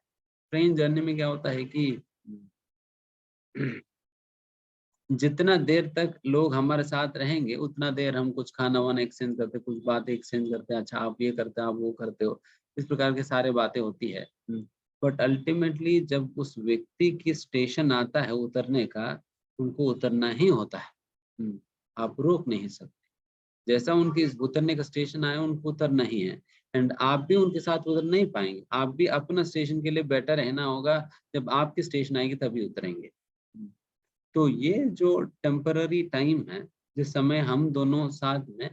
ट्रेन जर्नी में क्या होता है कि जितना देर तक लोग हमारे साथ रहेंगे उतना देर हम कुछ खाना वाना एक्सचेंज करते, कुछ बातें एक्सचेंज करते हैं, अच्छा आप ये करते हैं, आप वो करते हो, इस प्रकार के सारे बातें होती है। बट अल्टीमेटली जब उस व्यक्ति की स्टेशन आता है उतरने का, उनको उतरना ही होता है, आप रोक नहीं सकते। जैसा उनकी उतरने का स्टेशन आया उनको उतरना ही है। एंड आप भी उनके साथ उतर नहीं पाएंगे, आप भी अपना स्टेशन के लिए बेटर रहना होगा, जब आपकी स्टेशन आएगी तभी उतरेंगे। तो ये जो टेम्पररी टाइम है, जिस समय हम दोनों साथ में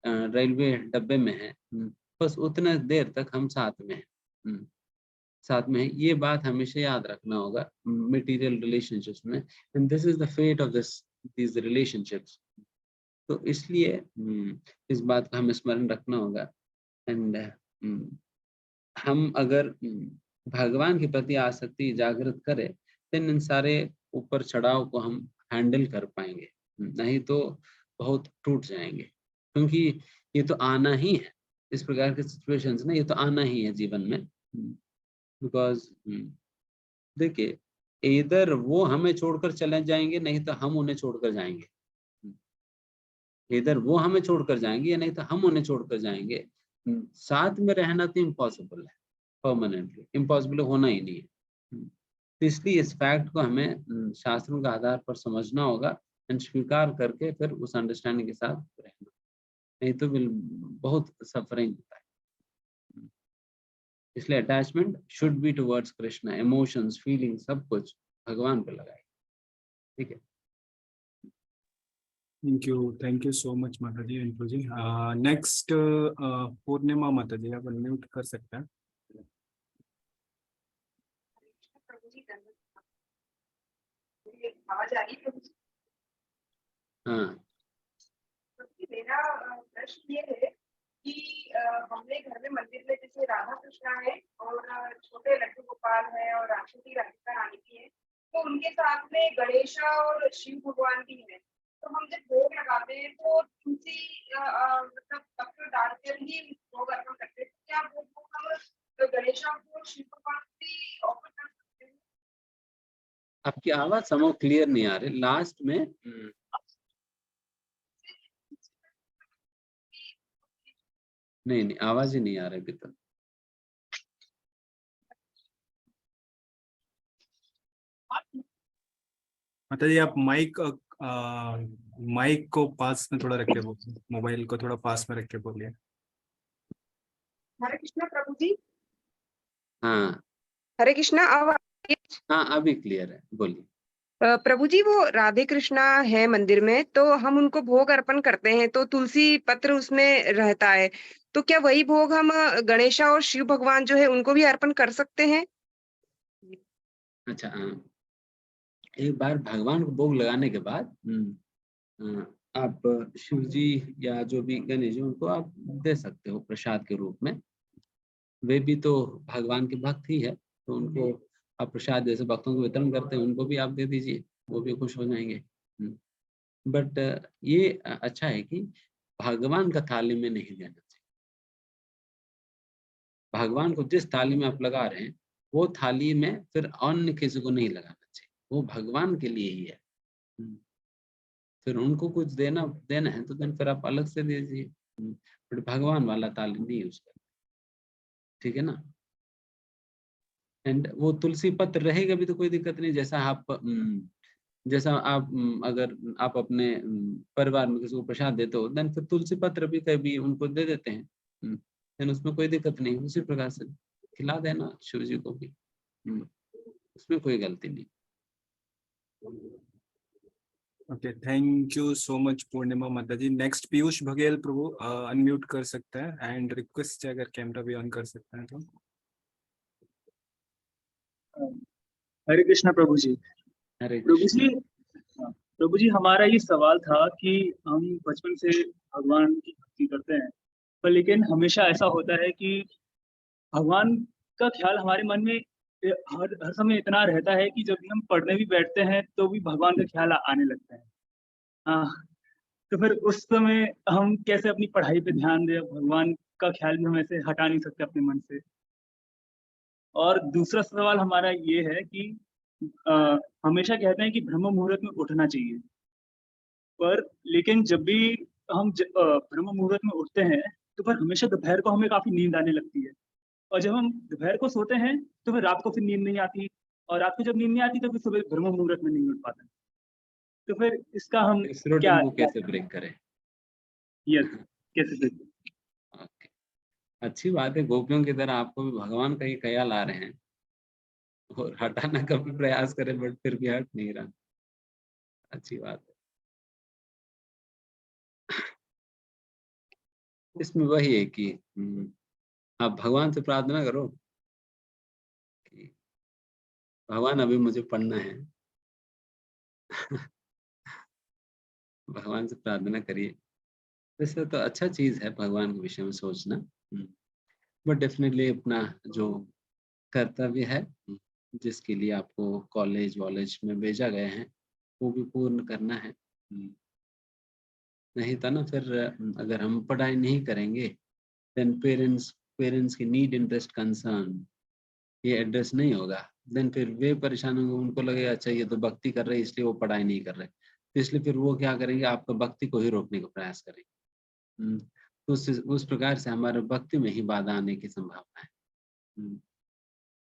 रेलवे डब्बे में हैं, बस उतना देर तक हम साथ में हैं, साथ में हैं। ये बात हमेशा याद रखना होगा मटेरियल रिलेशनशिप्स में, and this is the fate of these relationships. तो इसलिए इस बात का हमें स्मरण रखना होगा। एंड हम अगर भगवान के प्रति आसक्ति जागृत करें, देन इन सारे ऊपर चढ़ाव को हम हैंडल कर पाएंगे, नहीं तो बहुत टूट जाएंगे। क्योंकि ये तो आना ही है, इस प्रकार के सिचुएशंस ना, ये तो आना ही है जीवन में। बिकॉज देखिए, इधर वो हमें छोड़कर चले जाएंगे, नहीं तो हम उन्हें छोड़कर जाएंगे। इधर वो हमें छोड़कर जाएंगे या नहीं तो हम उन्हें छोड़कर जाएंगे। साथ में रहना तो इम्पॉसिबल है, परमानेंटली इम्पॉसिबल होना ही नहीं है। तो इसलिए इस फैक्ट को हमें शास्त्रों के आधार पर समझना होगा एंड स्वीकार करके फिर उस अंडरस्टैंडिंग के साथ रहना, नहीं तो बहुत सफरिंग होता है। इसलिए attachment should be towards Krishna, emotions, feeling, सब कुछ भगवान पे लगाए। ठीक है, थैंक यू सो मच माता जी, इंदु जी। नेक्स्ट पूर्णिमा माता जी, आप अनम्यूट कर सकते हैं। आवाज आ रही है? हाँ मेरा प्रश्न ये है कि हमने घर में मंदिर में जैसे राधा कृष्णा है और छोटे लड्डू गोपाल है और राक्षसी राधिका रानी भी है, तो उनके साथ में गणेशा और शिव भगवान भी है। तो हम जब भोग लगाते हैं तो तुलसी मतलब पत्र डालकर ही भोग अर्पण करते हैं। क्या वो भोग हम गणेशा को शिव भगवान भी ऑफर कर सकते हैं? आपकी आवाज समझ क्लियर नहीं आ रही लास्ट में। नहीं नहीं, आवाज ही नहीं आ रही अभी तक। माता जी आप माइक को पास में थोड़ा रख के बोलिए, मोबाइल को थोड़ा पास में रख के बोलिए। हरे कृष्णा प्रभु जी। हाँ हरे कृष्णा, आवाज? हाँ अभी क्लियर है, बोलिए। प्रभु जी, वो राधे कृष्णा है मंदिर में, तो हम उनको भोग अर्पण करते हैं तो तुलसी पत्र उसमें रहता है, तो क्या वही भोग हम गणेशा और शिव भगवान जो है उनको भी अर्पण कर सकते हैं? अच्छा हाँ, एक बार भगवान को भोग लगाने के बाद आप शिव जी या जो भी गणेश जी, उनको आप दे सकते हो प्रसाद के रूप में। वे भी तो भगवान के भक्त ही है, तो उनको आप प्रसाद जैसे भक्तों को वितरण करते हैं, उनको भी आप दे दीजिए, वो भी खुश हो जाएंगे। बट ये अच्छा है कि भगवान का थाली में नहीं देना चाहिए। भगवान को जिस थाली में आप लगा रहे हैं, वो थाली में फिर अन्य किसी को नहीं लगाना चाहिए, वो भगवान के लिए ही है। फिर उनको कुछ देना है तो फिर आप अलग से दे दीजिए, बट भगवान वाला थाली नहीं यूज करना, ठीक है ना। एंड वो तुलसी पत्र रहेगा भी तो कोई दिक्कत नहीं। जैसा आप अगर आप अपने परिवार में किसी को प्रसाद देते हो, देन फिर तुलसी पत्र भी कभी उनको दे देते हैं, देन उसमें कोई दिक्कत नहीं। उसी प्रकार से खिला देना शिव जी को भी, उसमें कोई गलती नहीं। Okay, thank you so much Purnima माता जी। नेक्स्ट पीयूष बघेल प्रभु अनम्यूट कर सकते हैं एंड रिक्वेस्ट है अगर कैमरा भी ऑन कर सकते हैं तो। हरे कृष्णा प्रभु जी। हरे प्रभु कृष्ण। जी, प्रभु जी हमारा ये सवाल था कि हम बचपन से भगवान की भक्ति करते हैं, पर लेकिन हमेशा ऐसा होता है कि भगवान का ख्याल हमारे मन में हर समय इतना रहता है कि जब भी हम पढ़ने भी बैठते हैं तो भी भगवान का ख्याल आने लगता है। हाँ, तो फिर उस समय हम कैसे अपनी पढ़ाई पे ध्यान दें? भगवान का ख्याल भी हम ऐसे हटा नहीं सकते अपने मन से। और दूसरा सवाल हमारा ये है कि हमेशा कहते हैं कि ब्रह्म मुहूर्त में उठना चाहिए, पर लेकिन जब भी हम ब्रह्म मुहूर्त में उठते हैं तो फिर हमेशा दोपहर को हमें काफी नींद आने लगती है, और जब हम दोपहर को सोते हैं तो फिर रात को फिर नींद नहीं आती, और रात को जब नींद नहीं आती तो फिर सुबह ब्रह्म मुहूर्त में नहीं उठ पाते। तो फिर इसका हम इस रूटीन को कैसे ब्रेक करें? यस, कैसे ब्रेक? ओके, अच्छी बात है। गोपियों की तरह आपको भी भगवान का ही ख्याल आ रहे हैं और हटाना का भी प्रयास करें, बट फिर भी हट नहीं रहा। अच्छी बात है। इसमें वही है कि आप भगवान से प्रार्थना करो कि भगवान अभी मुझे पढ़ना है। भगवान से प्रार्थना करिए। वैसे तो अच्छा चीज है भगवान के विषय में सोचना, बट डेफिनेटली अपना जो कर्तव्य है, जिसके लिए आपको कॉलेज वॉलेज में भेजा गया है, वो भी पूर्ण करना है। नहीं तो ना फिर अगर हम पढ़ाई नहीं करेंगे, देन पेरेंट्स की नीड, इंटरेस्ट, कंसर्न ये एड्रेस नहीं होगा, देन फिर वे परेशान होंगे। उनको लगेगा अच्छा ये तो भक्ति कर रहे हैं इसलिए वो पढ़ाई नहीं कर रहे, तो इसलिए फिर वो क्या करेंगे, आपका भक्ति को ही रोकने का प्रयास करेंगे। तो उस प्रकार से हमारे भक्ति में ही बाधा आने की संभावना है।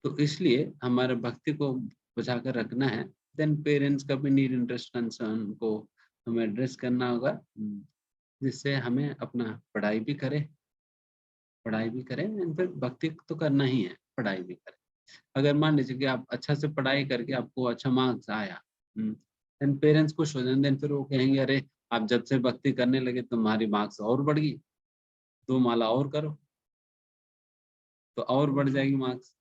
तो इसलिए हमारे भक्ति को बचा कर रखना है। देन पेरेंट्स का भी नीड, इंटरेस्ट, कंसर्न को हमें एड्रेस करना होगा, जिससे हमें अपना पढ़ाई भी करें एंड फिर भक्ति तो करना ही है, पढ़ाई भी करें। अगर मान लीजिए कि आप अच्छा से पढ़ाई करके आपको अच्छा मार्क्स आया, देन पेरेंट्स खुश हो जाएंगे। देन फिर वो कहेंगे अरे आप जब से भक्ति करने लगे तुम्हारी मार्क्स और बढ़ गई, 2 माला और करो तो और बढ़ जाएगी मार्क्स।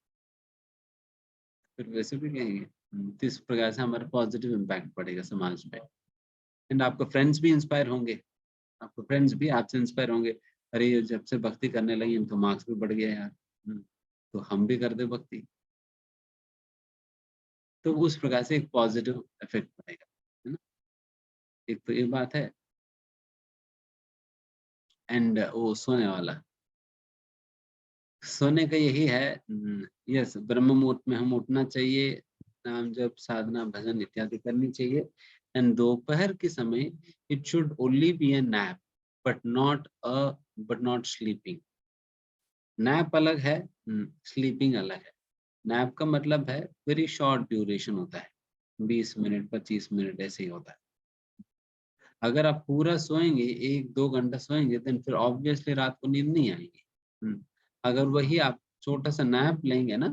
फिर वैसे भी कहेंगे। तो इस प्रकार से हमारा पॉजिटिव इम्पैक्ट पड़ेगा समाज पे, एंड आपके फ्रेंड्स भी इंस्पायर होंगे, आपके फ्रेंड्स भी आपसे इंस्पायर होंगे। अरे ये जब से भक्ति करने लगी हम तो मार्क्स भी बढ़ गया यार, तो हम भी कर दे भक्ति। तो उस प्रकार से एक पॉजिटिव इफेक्ट पड़ेगा, है ना। एक तो ये बात है। एंड वो सोने वाला, सोने का यही है। यस, ब्रह्म मुहूर्त में हम उठना चाहिए, नाम जप, साधना, भजन इत्यादि करनी चाहिए। एंड दोपहर के समय it should only be a nap, but not sleeping. Nap अलग है, स्लीपिंग अलग है। नैप का मतलब है वेरी शॉर्ट ड्यूरेशन होता है, 20 मिनट 25 मिनट ऐसे ही होता है। अगर आप पूरा सोएंगे, 1-2 घंटा सोएंगे, देन फिर ऑब्वियसली रात को नींद नहीं आएगी। अगर वही आप छोटा सा नैप लेंगे ना,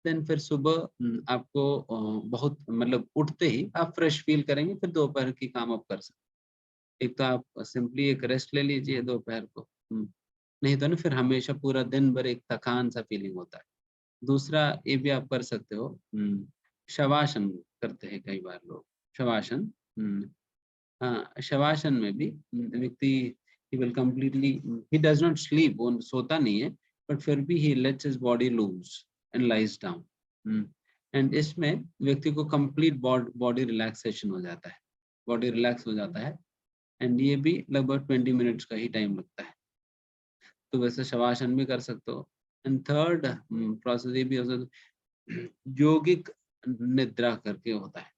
देन फिर सुबह आपको बहुत मतलब उठते ही आप फ्रेश फील करेंगे, फिर दोपहर की काम आप कर सकते। एक तो आप सिंपली एक रेस्ट ले लीजिए दोपहर को, नहीं तो ना फिर हमेशा पूरा दिन भर एक थकान सा फीलिंग होता है। दूसरा ये भी आप कर सकते हो, शवासन करते हैं कई बार लोग, शवासन। हाँ, शवासन में भी व्यक्ति he will completely, he does not sleep, वो सोता नहीं है, but फिर भी he lets his body loose and lies down, and इसमें व्यक्ति को complete body relaxation हो जाता है, body relax हो जाता है, and ये भी लगभग 20 मिनट्स का ही टाइम लगता है। तो वैसे शवासन भी कर सकते हो। एंड थर्ड प्रोसेस ये भी हो सकता है, योगिक निद्रा करके होता है।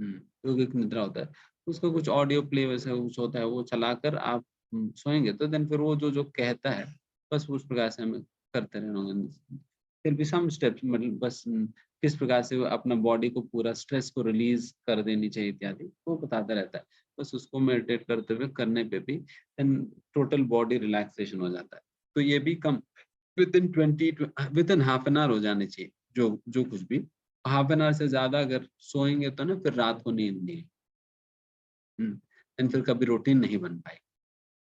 योगिक निद्रा होता है, उसका कुछ ऑडियो प्ले वैसे कुछ होता है, वो चलाकर आप सोएंगे तो देन फिर वो जो कहता है बस उस प्रकार से हमें करते रहना। फिर भी सम स्टेप्स, मतलब बस किस प्रकार से अपना बॉडी को पूरा स्ट्रेस को रिलीज कर देनी चाहिए इत्यादि वो बताता रहता है। बस उसको मेडिटेट करते हुए करने पे भी देन टोटल बॉडी रिलैक्सेशन हो जाता है। तो ये भी come with in half an hour हो जाने चाहिए, जो कुछ भी। हाफ एन आवर से ज्यादा अगर सोएंगे तो ना फिर रात को नींद नहीं, फिर कभी रूटीन नहीं बन पाए।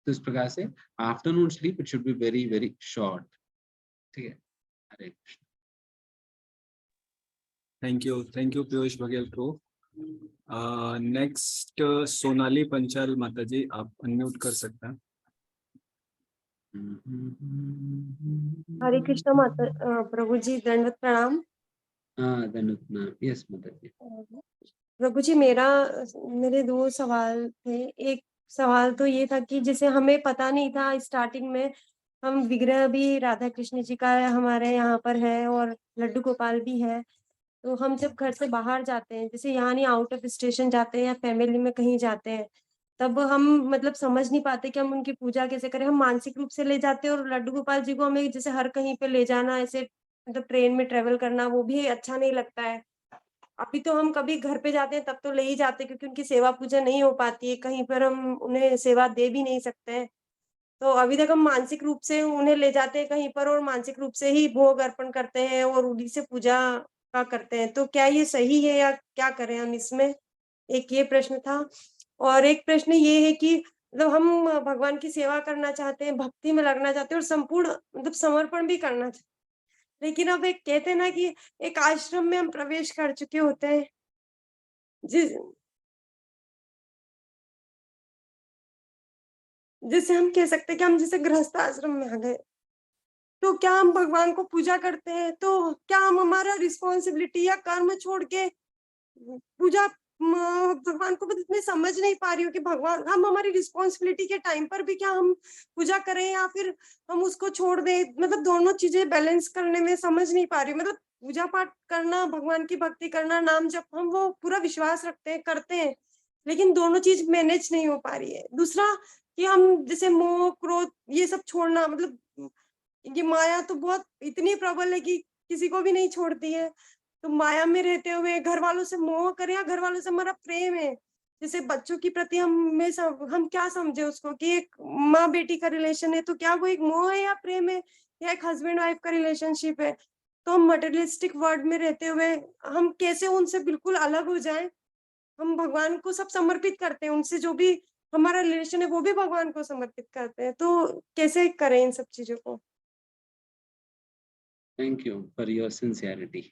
तो इस प्रकार से afternoon sleep it should be very very short. ठीक है, हरे कृष्ण। थैंक यू पीयूष बघेल प्रो। नेक्स्ट सोनाली पंचाल माता जी, आप अनम्यूट कर सकते हैं। हरे कृष्ण माता प्रभु जी, दंडवत प्रणाम। हाँ, दंडवत प्रणाम। यस माता जी। प्रभु जी, मेरे 2 सवाल थे। एक सवाल तो ये था कि जैसे हमें पता नहीं था स्टार्टिंग में, हम विग्रह भी राधा कृष्ण जी का हमारे यहाँ पर है और लड्डू गोपाल भी है। तो हम जब घर से बाहर जाते हैं, जैसे यहाँ नहीं आउट ऑफ स्टेशन जाते हैं या फैमिली में कहीं जाते हैं, तब हम मतलब समझ नहीं पाते कि हम उनकी पूजा कैसे करें। हम मानसिक रूप से ले जाते हैं और लड्डू गोपाल जी को हमें जैसे हर कहीं पे ले जाना, ऐसे मतलब ट्रेन में ट्रेवल करना, वो भी अच्छा नहीं लगता है। अभी तो हम कभी घर पे जाते हैं तब तो ले ही जाते हैं, क्योंकि उनकी सेवा पूजा नहीं हो पाती है, कहीं पर हम उन्हें सेवा दे भी नहीं सकते हैं। तो अभी तक हम मानसिक रूप से उन्हें ले जाते हैं कहीं पर और मानसिक रूप से ही भोग अर्पण करते हैं और उन्हीं से पूजा का करते हैं। तो क्या ये सही है या क्या करें हम इसमें? एक ये प्रश्न था। और एक प्रश्न ये है कि मतलब हम भगवान की सेवा करना चाहते हैं, भक्ति में लगना चाहते हैं और संपूर्ण मतलब समर्पण भी करना चाहते हैं। लेकिन अब एक कहते हैं ना कि एक आश्रम में हम प्रवेश कर चुके होते हैं, जिसे हम कह सकते हैं कि हम जैसे गृहस्थ आश्रम में आ गए। तो क्या हम भगवान को पूजा करते हैं, तो क्या हम हमारा रिस्पॉन्सिबिलिटी या कर्म छोड़ के पूजा भगवान को, मैं समझ नहीं पा रही हूँ कि भगवान हम हमारी रिस्पॉन्सिबिलिटी के टाइम पर भी क्या हम पूजा करें या फिर हम उसको छोड़ दें, मतलब दोनों चीजें बैलेंस करने में समझ नहीं पा रही हूँ। मतलब पूजा पाठ करना, भगवान की भक्ति करना, नाम जप, हम वो पूरा विश्वास रखते हैं, करते हैं, लेकिन दोनों चीज मैनेज नहीं हो पा रही है। दूसरा कि हम जैसे मोह क्रोध ये सब छोड़ना, मतलब ये माया तो बहुत इतनी प्रबल है कि किसी को भी नहीं छोड़ती है। तो माया में रहते हुए घर वालों से मोह करें या घर वालों से हमारा प्रेम है, जैसे बच्चों की प्रति हम क्या समझे उसको कि एक माँ बेटी का रिलेशन है, तो क्या वो एक मोह है या प्रेम है या एक हस्बैंड वाइफ का रिलेशनशिप है। तो हम मटेरियलिस्टिक वर्ल्ड में रहते हुए हम कैसे उनसे बिल्कुल अलग हो जाएं। हम भगवान को सब समर्पित करते हैं, उनसे जो भी हमारा रिलेशन है वो भी भगवान को समर्पित करते हैं, तो कैसे करें इन सब चीजों को। Thank you for your sincerity.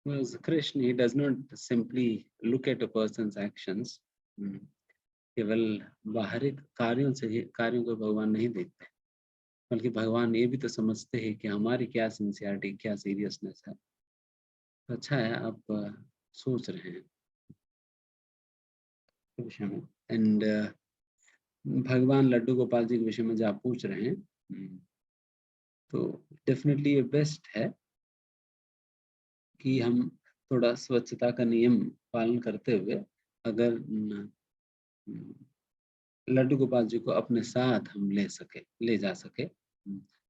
Because Krishna, he does not simply look at a person's actions. केवल बाहरी कार्यों से ही कार्यों को भगवान नहीं देखते, बल्कि भगवान ये भी तो समझते हैं कि हमारी क्या सिंसियरिटी, क्या सीरियसनेस है। तो अच्छा है आप सोच रहे हैं विषय में। एंड भगवान लड्डू गोपाल जी के विषय में जो आप पूछ रहे हैं, तो डेफिनेटली ये बेस्ट है कि हम थोड़ा स्वच्छता का नियम पालन करते हुए अगर लड्डू गोपाल जी को अपने साथ हम ले जा सके।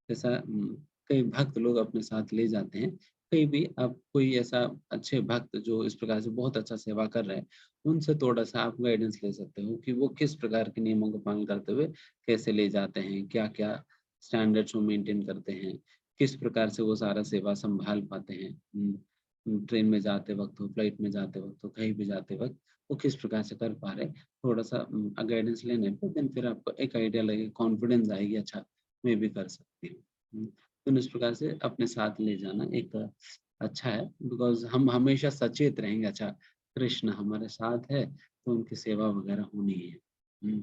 जैसा कई भक्त लोग अपने साथ ले जाते हैं, कहीं भी आप कोई ऐसा अच्छे भक्त जो इस प्रकार से बहुत अच्छा सेवा कर रहे हैं, उनसे थोड़ा सा आप गाइडेंस ले सकते हो कि वो किस प्रकार के नियमों का पालन करते हुए कैसे ले जाते हैं, क्या क्या स्टैंडर्ड्स वो मेंटेन करते हैं, किस प्रकार से वो सारा सेवा संभाल पाते हैं। ट्रेन में जाते वक्त हो, फ्लाइट में जाते वक्त हो, कहीं भी जाते वक्त वो किस प्रकार से कर पा रहे, थोड़ा सा गाइडेंस लेने पर देन फिर आपको एक आइडिया लगेगा, कॉन्फिडेंस आएगी, अच्छा मैं भी कर सकती हूँ। तो इस प्रकार से अपने साथ ले जाना एक अच्छा है, बिकॉज हम हमेशा सचेत रहेंगे, अच्छा कृष्ण हमारे साथ है तो उनकी सेवा वगैरह होनी है।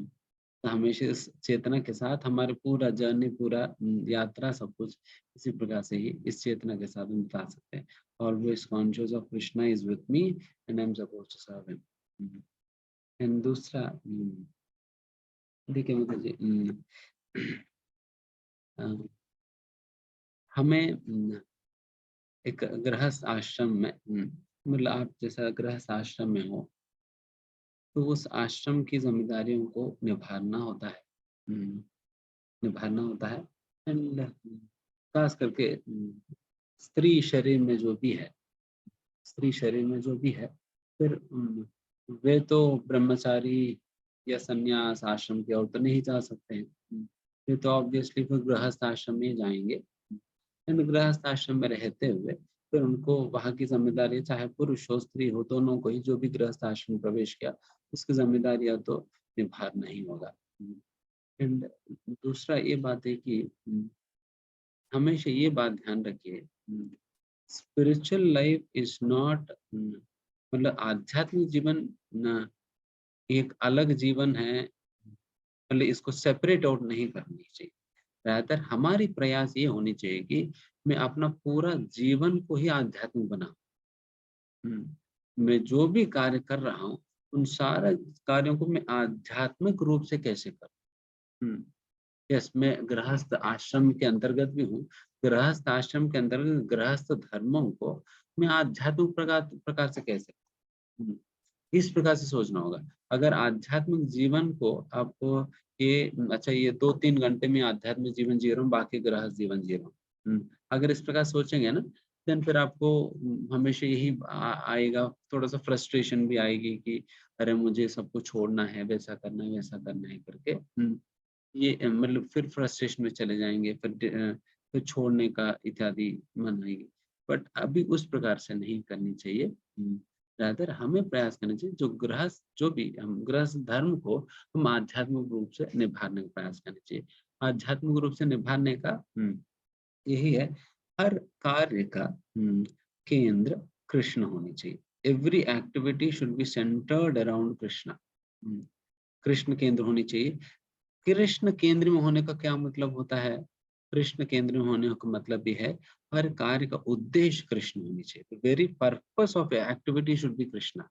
तो हमेशा इस चेतना के साथ हमारे पूरा जर्नी, पूरा यात्रा, सब कुछ इसी प्रकार से ही इस चेतना के साथ हम बता सकते हैं। Always conscious of Krishna is with me and I'm supposed to serve him. And दूसरा देखिए मतलब जी हमें एक गृहस्थ आश्रम में मतलब आप जैसा गृहस्थ आश्रम में हो तो उस आश्रम की जिम्मेदारियों को निभाना होता है, निभाना होता है। एंड खास करके स्त्री शरीर में जो भी है, स्त्री शरीर में जो भी है, फिर वे तो ब्रह्मचारी या संन्यास आश्रम की ओर तो नहीं जा सकते हैं, वे तो ऑब्वियसली फिर गृहस्थ आश्रम में जाएंगे। गृहस्थ आश्रम में रहते हुए फिर उनको वहाँ की जिम्मेदारी, चाहे पुरुष हो स्त्री हो, दोनों को ही जो भी गृहस्थ आश्रम प्रवेश किया उसकी जिम्मेदारियां तो निभाना ही होगा। एंड दूसरा ये बात है कि हमेशा ये बात ध्यान रखिए, स्पिरिचुअल लाइफ इज नॉट, मतलब आध्यात्मिक जीवन न एक अलग जीवन है, मतलब इसको सेपरेट आउट नहीं करनी चाहिए। रादर हमारी प्रयास ये होनी चाहिए कि मैं अपना पूरा जीवन को ही आध्यात्मिक बनाऊं। मैं जो भी कार्य कर रहा हूँ उन सारे कार्यों को मैं आध्यात्मिक रूप से कैसे करूं। यस, मैं गृहस्थ आश्रम के अंतर्गत भी हूँ, गृहस्थ आश्रम के अंतर्गत गृहस्थ धर्मों को मैं आध्यात्मिक प्रकार से कैसे, इस प्रकार से सोचना होगा। अगर आध्यात्मिक जीवन को आपको ये अच्छा ये 2-3 घंटे में आध्यात्मिक जीवन जी रहा हूँ, बाकी गृहस्थ जीवन जी रहा हूँ, अगर इस प्रकार सोचेंगे ना, देन फिर आपको हमेशा यही आएगा, थोड़ा सा फ्रस्ट्रेशन भी आएगी कि अरे मुझे सबको छोड़ना है, वैसा करना है, वैसा करना है करके ये मतलब फिर फ्रस्ट्रेशन में चले जाएंगे, फिर छोड़ने का इत्यादि मन आएगी। बट अभी उस प्रकार से नहीं करनी चाहिए। रादर हमें प्रयास करना चाहिए जो गृहस्थ, जो भी हम गृहस्थ धर्म को हम आध्यात्मिक रूप से निभाने का प्रयास करना चाहिए। आध्यात्मिक रूप से निभाने का यही है, हर कार्य का केंद्र कृष्ण होनी चाहिए। Every activity should B centred around Krishna. Krishna केंद्र होनी चाहिए। कृष्ण केंद्र में होने का क्या मतलब होता है? कृष्ण केंद्र में होने का मतलब ये है हर कार्य का उद्देश्य कृष्ण होनी चाहिए। Very purpose of activity should be Krishna.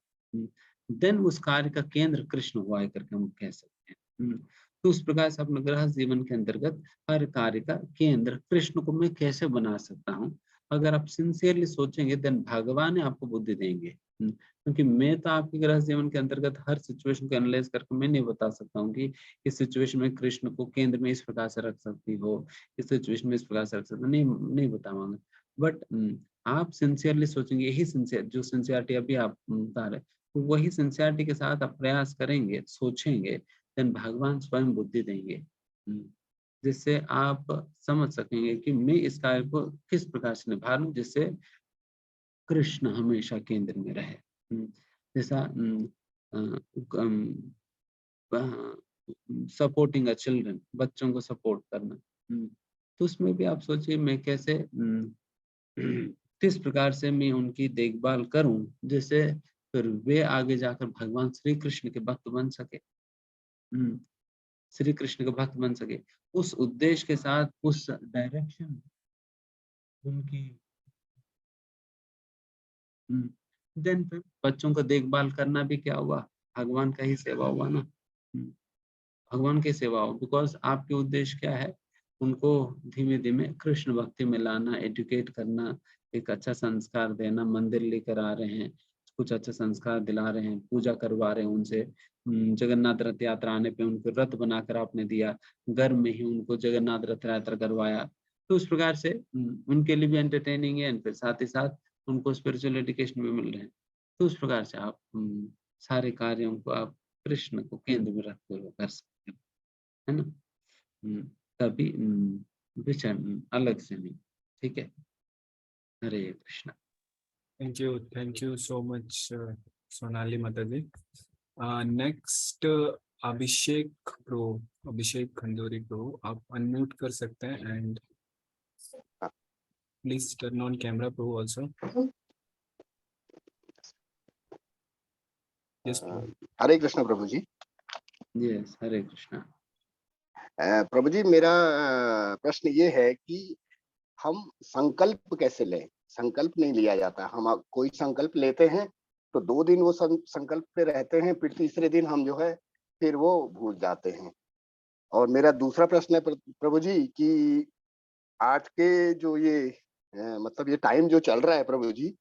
Then उस कार्य का केंद्र कृष्ण हुआ है करके हम कह सकते हैं। तो उस प्रकार से अपने गृहस्थ जीवन के अंतर्गत हर कार्य का केंद्र कृष्ण को मैं कैसे बना सकता हूँ, अगर आप सिंसियरली सोचेंगे देन भगवान आपको बुद्धि देंगे। क्योंकि मैं तो आपके गृहस्थ जीवन के अंतर्गत हर सिचुएशन को एनालाइज करके मैं नहीं बता सकता हूँ कि इस सिचुएशन में कृष्ण को केंद्र में इस प्रकार से रख सकती हो, इस सिचुएशन में इस प्रकार से रख सकते हो, नहीं बताऊंगा। बट आप सिंसियरली सोचेंगे, यही सिंसियर जो सिंसियरिटी अभी आप बता रहे, तो वही सिंसियरिटी के साथ आप प्रयास करेंगे, सोचेंगे, देन भगवान स्वयं बुद्धि देंगे, जिससे आप समझ सकेंगे कि मैं इस कार्य को किस प्रकार से निभा लूं जिससे कृष्ण हमेशा केंद्र में रहे। जैसा सपोर्टिंग अ चिल्ड्रन, बच्चों को सपोर्ट करना, तो उसमें भी आप सोचिए मैं कैसे किस प्रकार से मैं उनकी देखभाल करूं जिससे फिर वे आगे जाकर भगवान श्री कृष्ण के भक्त बन सके, श्री कृष्ण के भक्त बन सके। उस उद्देश्य के साथ उस डायरेक्शन उनकी देन फिर बच्चों का देखभाल करना भी क्या हुआ, भगवान का ही सेवा हुआ ना। भगवान की सेवा हो, बिकॉज आपके उद्देश्य क्या है, उनको धीमे धीमे कृष्ण भक्ति में लाना, एजुकेट करना, एक अच्छा संस्कार देना। मंदिर लेकर आ रहे हैं, कुछ अच्छा संस्कार दिला रहे हैं, पूजा करवा रहे हैं उनसे। जगन्नाथ रथ यात्रा आने पे उनको रथ बनाकर आपने दिया, घर में ही उनको जगन्नाथ रथ यात्रा करवाया। तो उस प्रकार से उनके लिए भी एंटरटेनिंग है, फिर साथ ही साथ उनको स्पिरिचुअल एजुकेशन भी मिल रहे हैं। तो उस प्रकार से आप सारे कार्यों को आप कृष्ण को केंद्र में रखते हुए कर सकते हैं, है ना। कभी विचार अलग से नहीं, ठीक है। Hare Krishna. Thank you so much Sonali माता जी। नेक्स्ट अभिषेक खंडूरी प्रो, आप अनम्यूट कर सकते हैं and please turn on camera प्रो आल्सो। हरे कृष्ण प्रभु जी। यस, हरे कृष्णा। प्रभु जी, मेरा प्रश्न ये है कि हम संकल्प कैसे लें? संकल्प नहीं लिया जाता। हम कोई संकल्प लेते हैं तो 2 दिन वो संकल्प पे रहते हैं, फिर तीसरे दिन हम जो है फिर वो भूल जाते हैं। और मेरा दूसरा प्रश्न है प्रभु जी कि आज के जो ये मतलब ये टाइम जो चल रहा है प्रभु जी,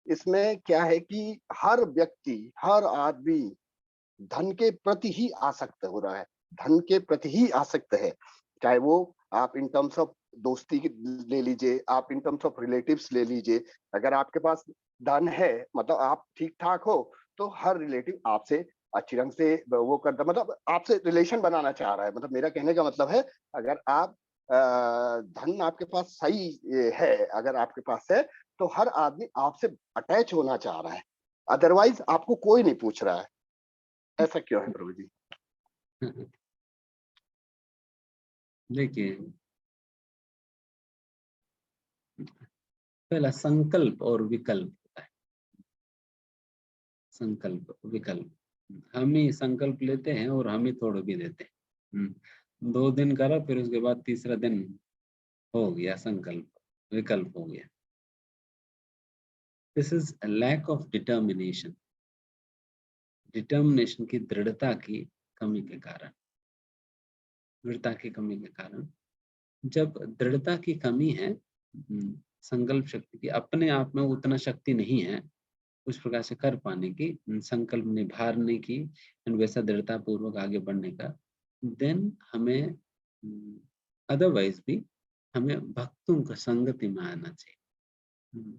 इसमें क्या है कि हर व्यक्ति, हर आदमी धन के प्रति ही आसक्त हो रहा है, धन के प्रति ही आसक्त है। चाहे वो आप इन टर्म्स ऑफ दोस्ती ले लीजिए, आप इन टर्म्स ऑफ रिलेटिव्स ले लीजिए। अगर आपके पास धन है, मतलब आप ठीक ठाक हो, तो हर रिलेटिव आपसे अच्छी ढंग से वो करता, मतलब आपसे रिलेशन बनाना चाह रहा है। मतलब मेरा कहने का मतलब है, अगर आप धन आपके पास सही है, अगर आपके पास है, तो हर आदमी आपसे अटैच होना चाह रहा है, अदरवाइज आपको कोई नहीं पूछ रहा है। ऐसा क्यों है प्रभु जी? देखिए, पहला संकल्प और विकल्प होता है। संकल्प विकल्प, हम ही संकल्प लेते हैं और हम ही तोड़ भी देते हैं। 2 दिन करा, फिर उसके बाद तीसरा दिन हो गया संकल्प, विकल्प हो गया। This is lack of determination. Determination की दृढ़ता की कमी के कारण, दृढ़ता की कमी के कारण, जब दृढ़ता की कमी है, संकल्प शक्ति की अपने आप में उतना शक्ति नहीं है उस प्रकार से कर पाने की, संकल्प निभाने की, वैसा दृढ़ता पूर्वक आगे बढ़ने का, देन हमें अदरवाइज भी हमें भक्तों का संगति में आना चाहिए।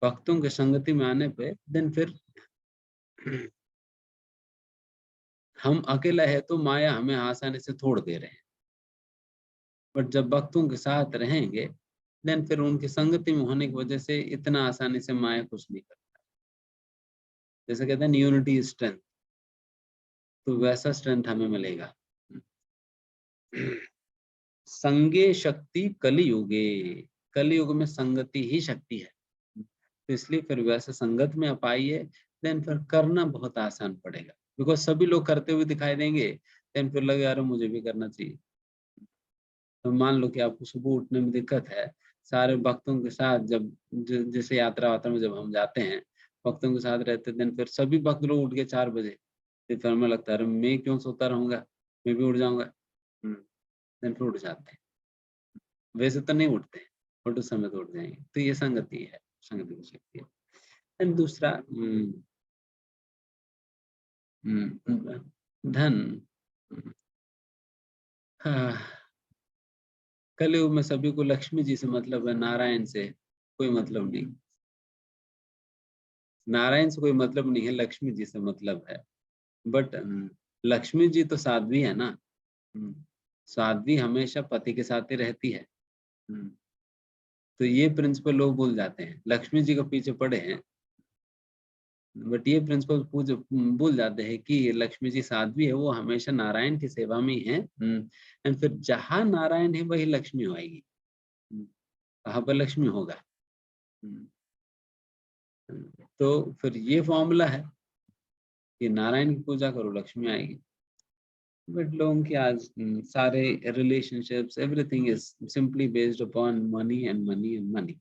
भक्तों के संगति में आने पे देन फिर हम अकेला है तो माया हमें आसानी से तोड़ दे रहे हैं, बट जब भक्तों के साथ रहेंगे देन फिर उनकी संगति में होने की वजह से इतना आसानी से माया कुछ नहीं करता। जैसे कहते हैं यूनिटी इज स्ट्रेंथ, तो वैसा स्ट्रेंथ हमें मिलेगा। संगे शक्ति कलियुगे, कलियुग में संगति ही शक्ति है, तो इसलिए फिर वैसे संगत में आप आइए, देन फिर करना बहुत आसान पड़ेगा, बिकॉज सभी लोग करते हुए दिखाई देंगे, देन फिर लगे यार मुझे भी करना चाहिए। तो मान लो कि आपको सुबह उठने में दिक्कत है, सारे भक्तों के साथ जब जैसे यात्रा वात्रा में जब हम जाते हैं, भक्तों के साथ रहते हैं, देन फिर सभी भक्त लोग उठ के 4 बजे, फिर हमें लगता है अरे मैं क्यों सोता रहूंगा, मैं भी उठ जाऊंगा, देन फिर उठ जाते हैं। वैसे तो नहीं उठते हैं, बट उस समय तो उठ जाएंगे। तो ये संगति है, संगति की शक्ति है। एंड दूसरा धन, हाँ, कलयुग में सभी को लक्ष्मी जी से मतलब है, नारायण से कोई मतलब नहीं। नारायण से कोई मतलब नहीं है, लक्ष्मी जी से मतलब है। बट लक्ष्मी जी तो साध्वी है ना, साध्वी हमेशा पति के साथ ही रहती है। तो ये प्रिंसिपल लोग भूल जाते हैं, लक्ष्मी जी के पीछे पड़े हैं, बट ये प्रिंसिपल भूल जाते हैं कि लक्ष्मी जी साध्वी है, वो हमेशा नारायण की सेवा में है। एंड फिर जहां नारायण है वही लक्ष्मी होगी, कहाँ पर लक्ष्मी होगा। तो फिर ये फॉर्मूला है कि नारायण की पूजा करो, लक्ष्मी आएगी। बट लोगों की आज सारे relationships, everything is simply based upon money and money and money.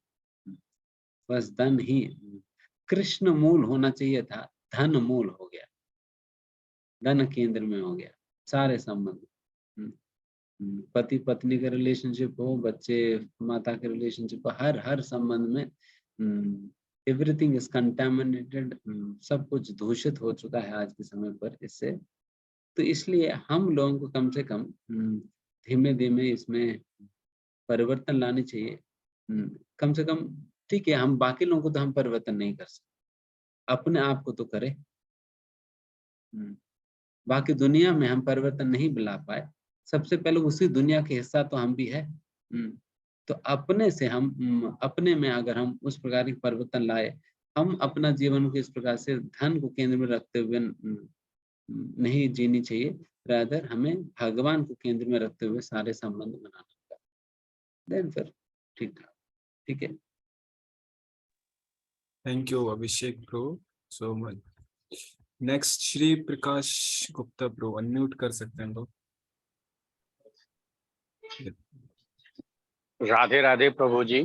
बस धन ही कृष्ण मूल होना चाहिए था, धन मूल हो गया, धन केंद्र में हो गया सारे संबंध। पति पत्नी का रिलेशनशिप हो, बच्चे माता के रिलेशनशिप हो, हर संबंध में एवरीथिंग इज कंटामिनेटेड, सब कुछ दूषित हो चुका है आज के समय पर इससे। तो इसलिए हम लोगों को कम से कम धीमे धीमे इसमें परिवर्तन लानी चाहिए। कम से कम ठीक है, हम बाकी लोगों को तो हम परिवर्तन नहीं कर सकते, अपने आप को तो करें। बाकी दुनिया में हम परिवर्तन नहीं ला पाए, सबसे पहले उसी दुनिया के हिस्सा तो हम भी है। तो अपने से हम अपने में अगर हम उस प्रकार की परिवर्तन लाए, हम अपना जीवन को इस प्रकार से धन को केंद्र में रखते हुए नहीं जीनी चाहिए, रादर हमें भगवान को केंद्र में रखते हुए सारे संबंध बनाना होगा, देन फिर ठीक है। Thank you Abhishek bro so much. Next Shri Prakash Gupta bro, unmute कर सकते हैं लोग। राधे राधे प्रभु जी,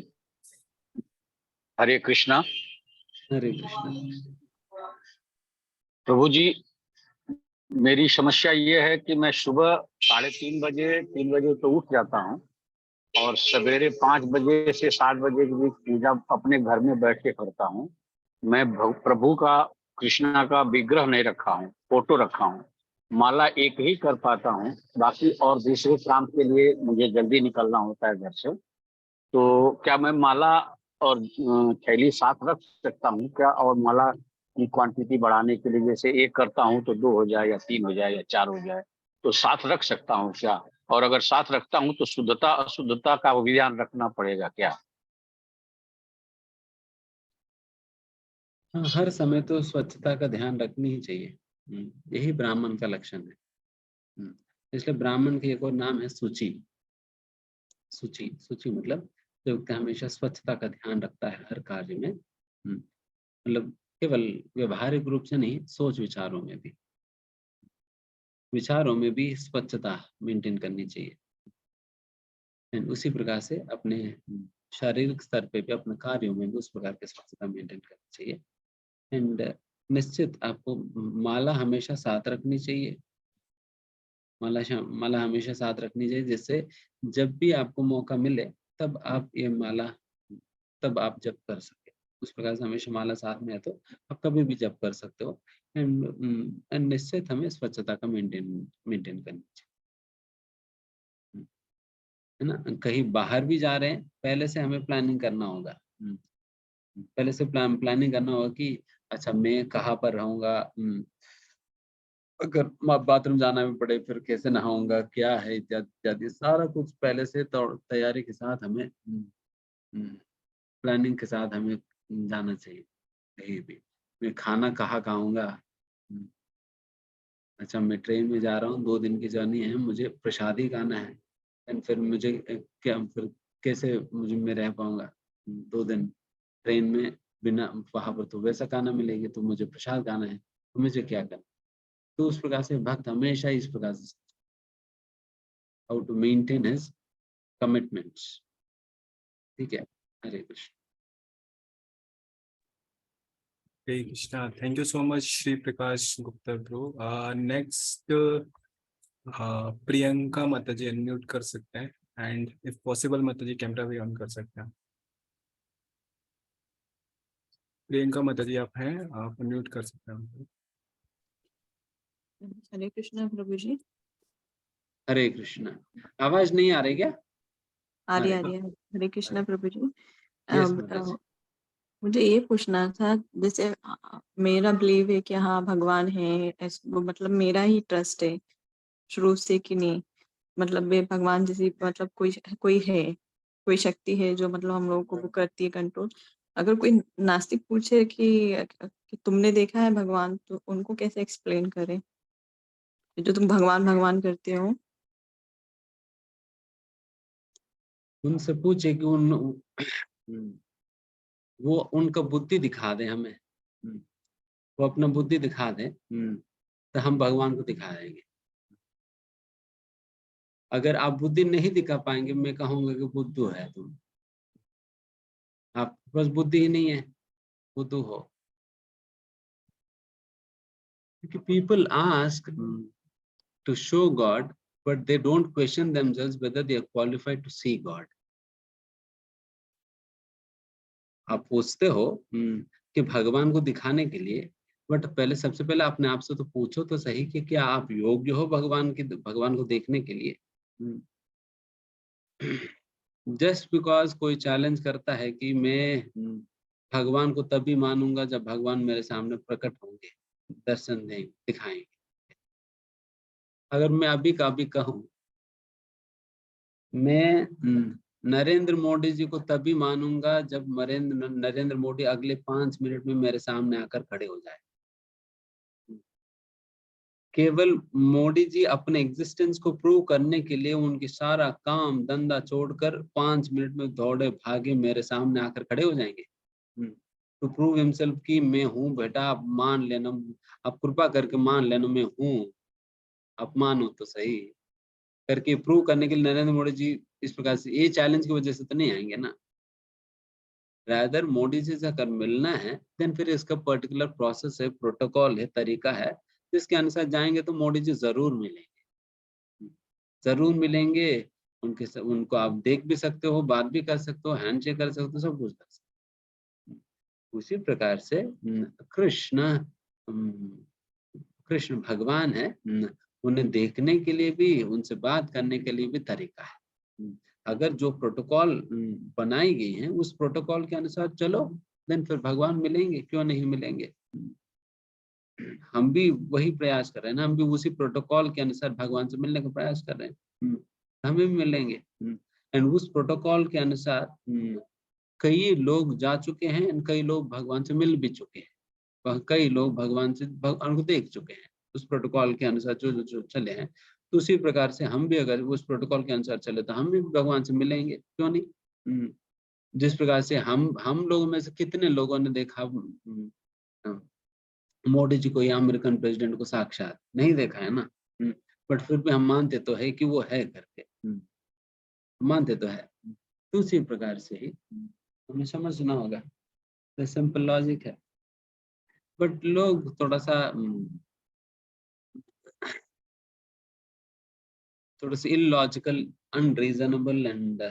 हरे कृष्णा। हरे कृष्णा। प्रभु जी, मेरी समस्या ये है कि मैं सुबह 3:30 बजे 3 बजे तो उठ जाता हूँ और सवेरे 5 बजे से 7 बजे के बीच पूजा अपने घर में बैठ के करता हूँ। मैं प्रभु का, कृष्णा का विग्रह नहीं रखा हूँ, फोटो रखा हूँ। माला एक ही कर पाता हूँ, बाकी और दूसरे काम के लिए मुझे जल्दी निकलना होता है घर से। तो क्या मैं माला और थैली साथ रख सकता हूँ क्या? और माला की क्वांटिटी बढ़ाने के लिए जैसे 1 करता हूँ तो 2 हो जाए या 3 हो जाए या 4 हो जाए, तो साथ रख सकता हूँ क्या? और अगर साथ रखता हूँ तो शुद्धता अशुद्धता का भी ध्यान रखना पड़ेगा क्या? हाँ, हर समय तो स्वच्छता का ध्यान रखनी ही चाहिए, यही ब्राह्मण का लक्षण है। इसलिए ब्राह्मण के एक और नाम है शुचि। शुचि मतलब जो व्यक्ति हमेशा स्वच्छता का ध्यान रखता है हर कार्य में, मतलब केवल व्यवहारिक रूप से नहीं, सोच विचारों में भी, स्वच्छता मेंटेन करनी चाहिए। एंड उसी प्रकार से अपने शारीरिक स्तर पे भी, अपने कार्यों में भी उस प्रकार की स्वच्छता मेंटेन करनी चाहिए। एंड निश्चित आपको माला हमेशा साथ रखनी चाहिए, माला हमेशा साथ रखनी चाहिए, जिससे जब भी आपको मौका मिले तब आप ये माला तब आप जप कर सके। उस प्रकार से हमेशा माला साथ में है तो आप कभी भी जप कर सकते हो। एंड निश्चित हमें स्वच्छता का मेंटेन करनी चाहिए, है ना। कहीं बाहर भी जा रहे हैं, पहले से हमें प्लानिंग करना होगा। पहले से प्लानिंग करना होगा कि अच्छा मैं कहाँ पर रहूंगा, अगर बाथरूम जाना भी पड़े फिर कैसे नहाऊंगा, क्या है, इत्यादि इत्यादि सारा कुछ पहले से तैयारी के साथ हमें, प्लानिंग के साथ हमें जाना चाहिए कहीं भी। मैं खाना कहाँ खाऊंगा? अच्छा, मैं ट्रेन में जा रहा हूँ, 2 दिन की जर्नी है, मुझे प्रसाद ही खाना है, एंड फिर मुझे क्या, फिर कैसे मैं रह पाऊंगा 2 दिन ट्रेन में बिना, वहां पर तो वैसा खाना मिलेगी, तो मुझे प्रसाद खाना है, तो मुझे क्या करना? तो उस प्रकार से भक्त हमेशा इस प्रकार से how to maintain his commitments. ठीक है, Hare Krishna. Hare Krishna, thank you so much Shri Prakash Gupta bro. Next Priyanka माता जी अनम्यूट कर सकते हैं, एंड इफ पॉसिबल माता जी कैमरा भी ऑन कर सकते हैं। प्रियंका माता जी आप हैं, आप अनम्यूट कर सकते हैं। हरे कृष्णा प्रभु जी। हरे कृष्णा। आवाज नहीं आ रही क्या? आ रही हरे है। हरे कृष्णा प्रभु जी। यस अब, माता जी। मुझे ये पूछना था, जैसे मेरा बिलीव है कि हाँ भगवान है, मतलब मेरा ही ट्रस्ट है शुरू से कि नहीं, मतलब वे भगवान जैसी, मतलब कोई है, कोई शक्ति है जो मतलब हम लोगों को वो करती है कंट्रोल। अगर कोई नास्तिक पूछे कि तुमने देखा है भगवान, तो उनको कैसे एक्सप्लेन करें जो तुम भगवान भगवान करते हो? उनसे पूछे कि वो उनका बुद्धि दिखा दे हमें, वो अपना बुद्धि दिखा दे, तो हम भगवान को दिखा देंगे। अगर आप बुद्धि नहीं दिखा पाएंगे, मैं कहूंगा कि बुद्धू है तुम, आप बस बुद्धि ही नहीं है, बुद्धू हो। क्योंकि people ask to show God, but they don't question themselves whether they are qualified to see God. आप पूछते हो कि भगवान को दिखाने के लिए, बट पहले सबसे पहले अपने आप से तो पूछो तो सही कि क्या आप योग्य हो भगवान को देखने के लिए। जस्ट बिकॉज कोई चैलेंज करता है कि मैं भगवान को तभी मानूंगा जब भगवान मेरे सामने प्रकट होंगे, दर्शन देंगे, दिखाएंगे। अगर मैं अभी का अभी कहूं, मैं नरेंद्र मोदी जी को तभी मानूंगा जब नरेंद्र मोदी अगले 5 मिनट में मेरे सामने आकर खड़े हो जाए। केवल मोदी जी अपने एग्जिस्टेंस को प्रूव करने के लिए उनकी सारा काम धंधा छोड़कर 5 मिनट में दौड़े भागे मेरे सामने आकर खड़े हो जाएंगे टू प्रूव हिमसेल्फ कि मैं हूँ बेटा, आप मान लेना, आप कृपा करके मान लेना मैं हूँ, आप मानो तो सही करके प्रूव करने के लिए नरेंद्र मोदी जी इस प्रकार से ये चैलेंज की वजह से तो नहीं आएंगे ना। रादर मोदी जी से अगर मिलना है, देन फिर इसका पर्टिकुलर प्रोसेस है, प्रोटोकॉल है, तरीका है, जिसके अनुसार जाएंगे तो मोदी जी जरूर मिलेंगे, जरूर मिलेंगे। उनको आप देख भी सकते हो, बात भी कर सकते हो, हैंडशेक कर सकते हो, सब कुछ कर सकते हो। उसी प्रकार से कृष्ण भगवान है, उन्हें देखने के लिए भी, उनसे बात करने के लिए भी तरीका है। अगर जो प्रोटोकॉल बनाई गई है उस प्रोटोकॉल के अनुसार चलो, देन फिर भगवान मिलेंगे, क्यों नहीं मिलेंगे। हम भी वही प्रयास कर रहे हैं ना, हम भी उसी प्रोटोकॉल के अनुसार भगवान से मिलने का प्रयास कर रहे हैं, हमें भी मिलेंगे। एंड उस प्रोटोकॉल के अनुसार कई लोग जा चुके हैं, एंड कई लोग भगवान से मिल भी चुके हैं, कई लोग भगवान को देख चुके हैं उस प्रोटोकॉल के अनुसार जो चले हैं। तो उसी प्रकार से हम भी अगर उस प्रोटोकॉल के अनुसार चले तो हम भी भगवान से मिलेंगे, क्यों नहीं। जिस प्रकार से हम लोगों में से कितने लोगों ने देखा मोदी जी को या अमेरिकन प्रेसिडेंट को साक्षात, नहीं देखा है ना, बट फिर भी हम मानते तो है कि वो है करके, मानते तो है। तो उसी प्रकार से ही हमें समझना होगा, तो सिंपल लॉजिक है। बट लोग थोड़ा सा illogical, unreasonable and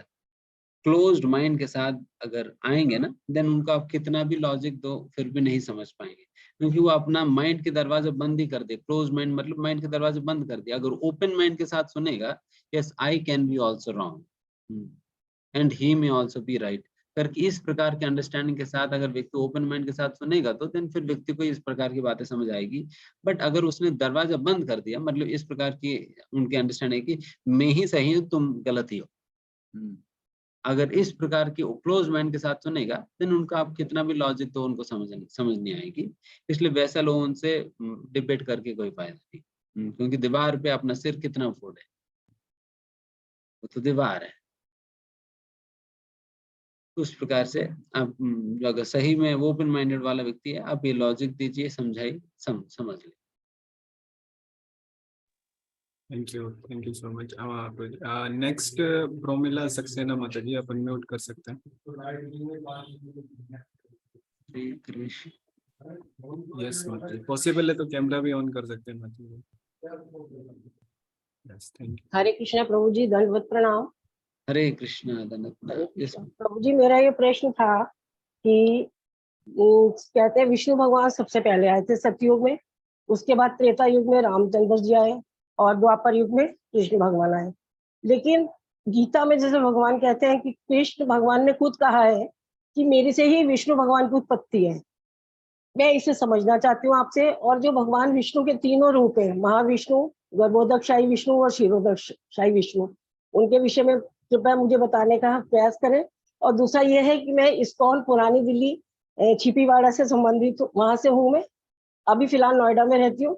closed mind के साथ अगर आएंगे ना, देन उनको आप कितना भी लॉजिक दो फिर भी नहीं समझ पाएंगे, क्योंकि वो अपना माइंड के दरवाजे बंद ही कर दे। क्लोज माइंड मतलब माइंड के दरवाजे बंद कर दिया। अगर ओपन माइंड के साथ सुनेगा, yes I can be also wrong and he may also be right करके, इस प्रकार के अंडरस्टैंडिंग के साथ अगर व्यक्ति ओपन माइंड के साथ सुनेगा तो देन फिर व्यक्ति को इस प्रकार की बातें समझ आएगी। बट अगर उसने दरवाजा बंद कर दिया, मतलब इस प्रकार की उनकी अंडरस्टैंडिंग की मैं ही सही हूँ तुम गलत ही हो, अगर इस प्रकार की क्लोज माइंड के साथ सुनेगा देन उनका आप कितना भी लॉजिक तो उनको समझ नहीं आएगी। इसलिए वैसा लोग उनसे डिबेट करके कोई फायदा नहीं। क्योंकि दीवार पे अपना सिर कितना फोड़े, वो तो दीवार है। उस प्रकार से आप जो अगर सही में ओपन माइंडेड वाला व्यक्ति है, आप ये लॉजिक दीजिए, समझाइए, समझ ले। Thank you so much. Next Promila Saxena माता जी, आप अनम्यूट कर सकते हैं। श्री कृष्ण। यस माता जी, पॉसिबल है तो कैमरा भी ऑन कर सकते हैं माता जी। Yes, thank you. Hare Krishna प्रभु जी, दंडवत प्रणाम। हरे कृष्णा धन्यवाद। प्रभु जी, मेरा ये प्रश्न था कि कहते हैं विष्णु भगवान सबसे पहले आए थे सतयुग में, उसके बाद त्रेता युग में रामचंद्र जी आए और द्वापर युग में कृष्ण भगवान आए। लेकिन गीता में जैसे भगवान कहते हैं कि कृष्ण भगवान ने खुद कहा है कि मेरे से ही विष्णु भगवान की उत्पत्ति है। मैं इसे समझना चाहती हूँ आपसे। और जो भगवान विष्णु के तीनों रूप हैं, महाविष्णु, गर्भोदकशाही विष्णु और क्षीरोदकशाही विष्णु, उनके विषय में कृपया मुझे बताने का प्रयास करें। और दूसरा ये है कि मैं इस्कॉन पुरानी दिल्ली छिपीवाड़ा से संबंधित वहां से हूँ। मैं अभी फिलहाल नोएडा में रहती हूँ।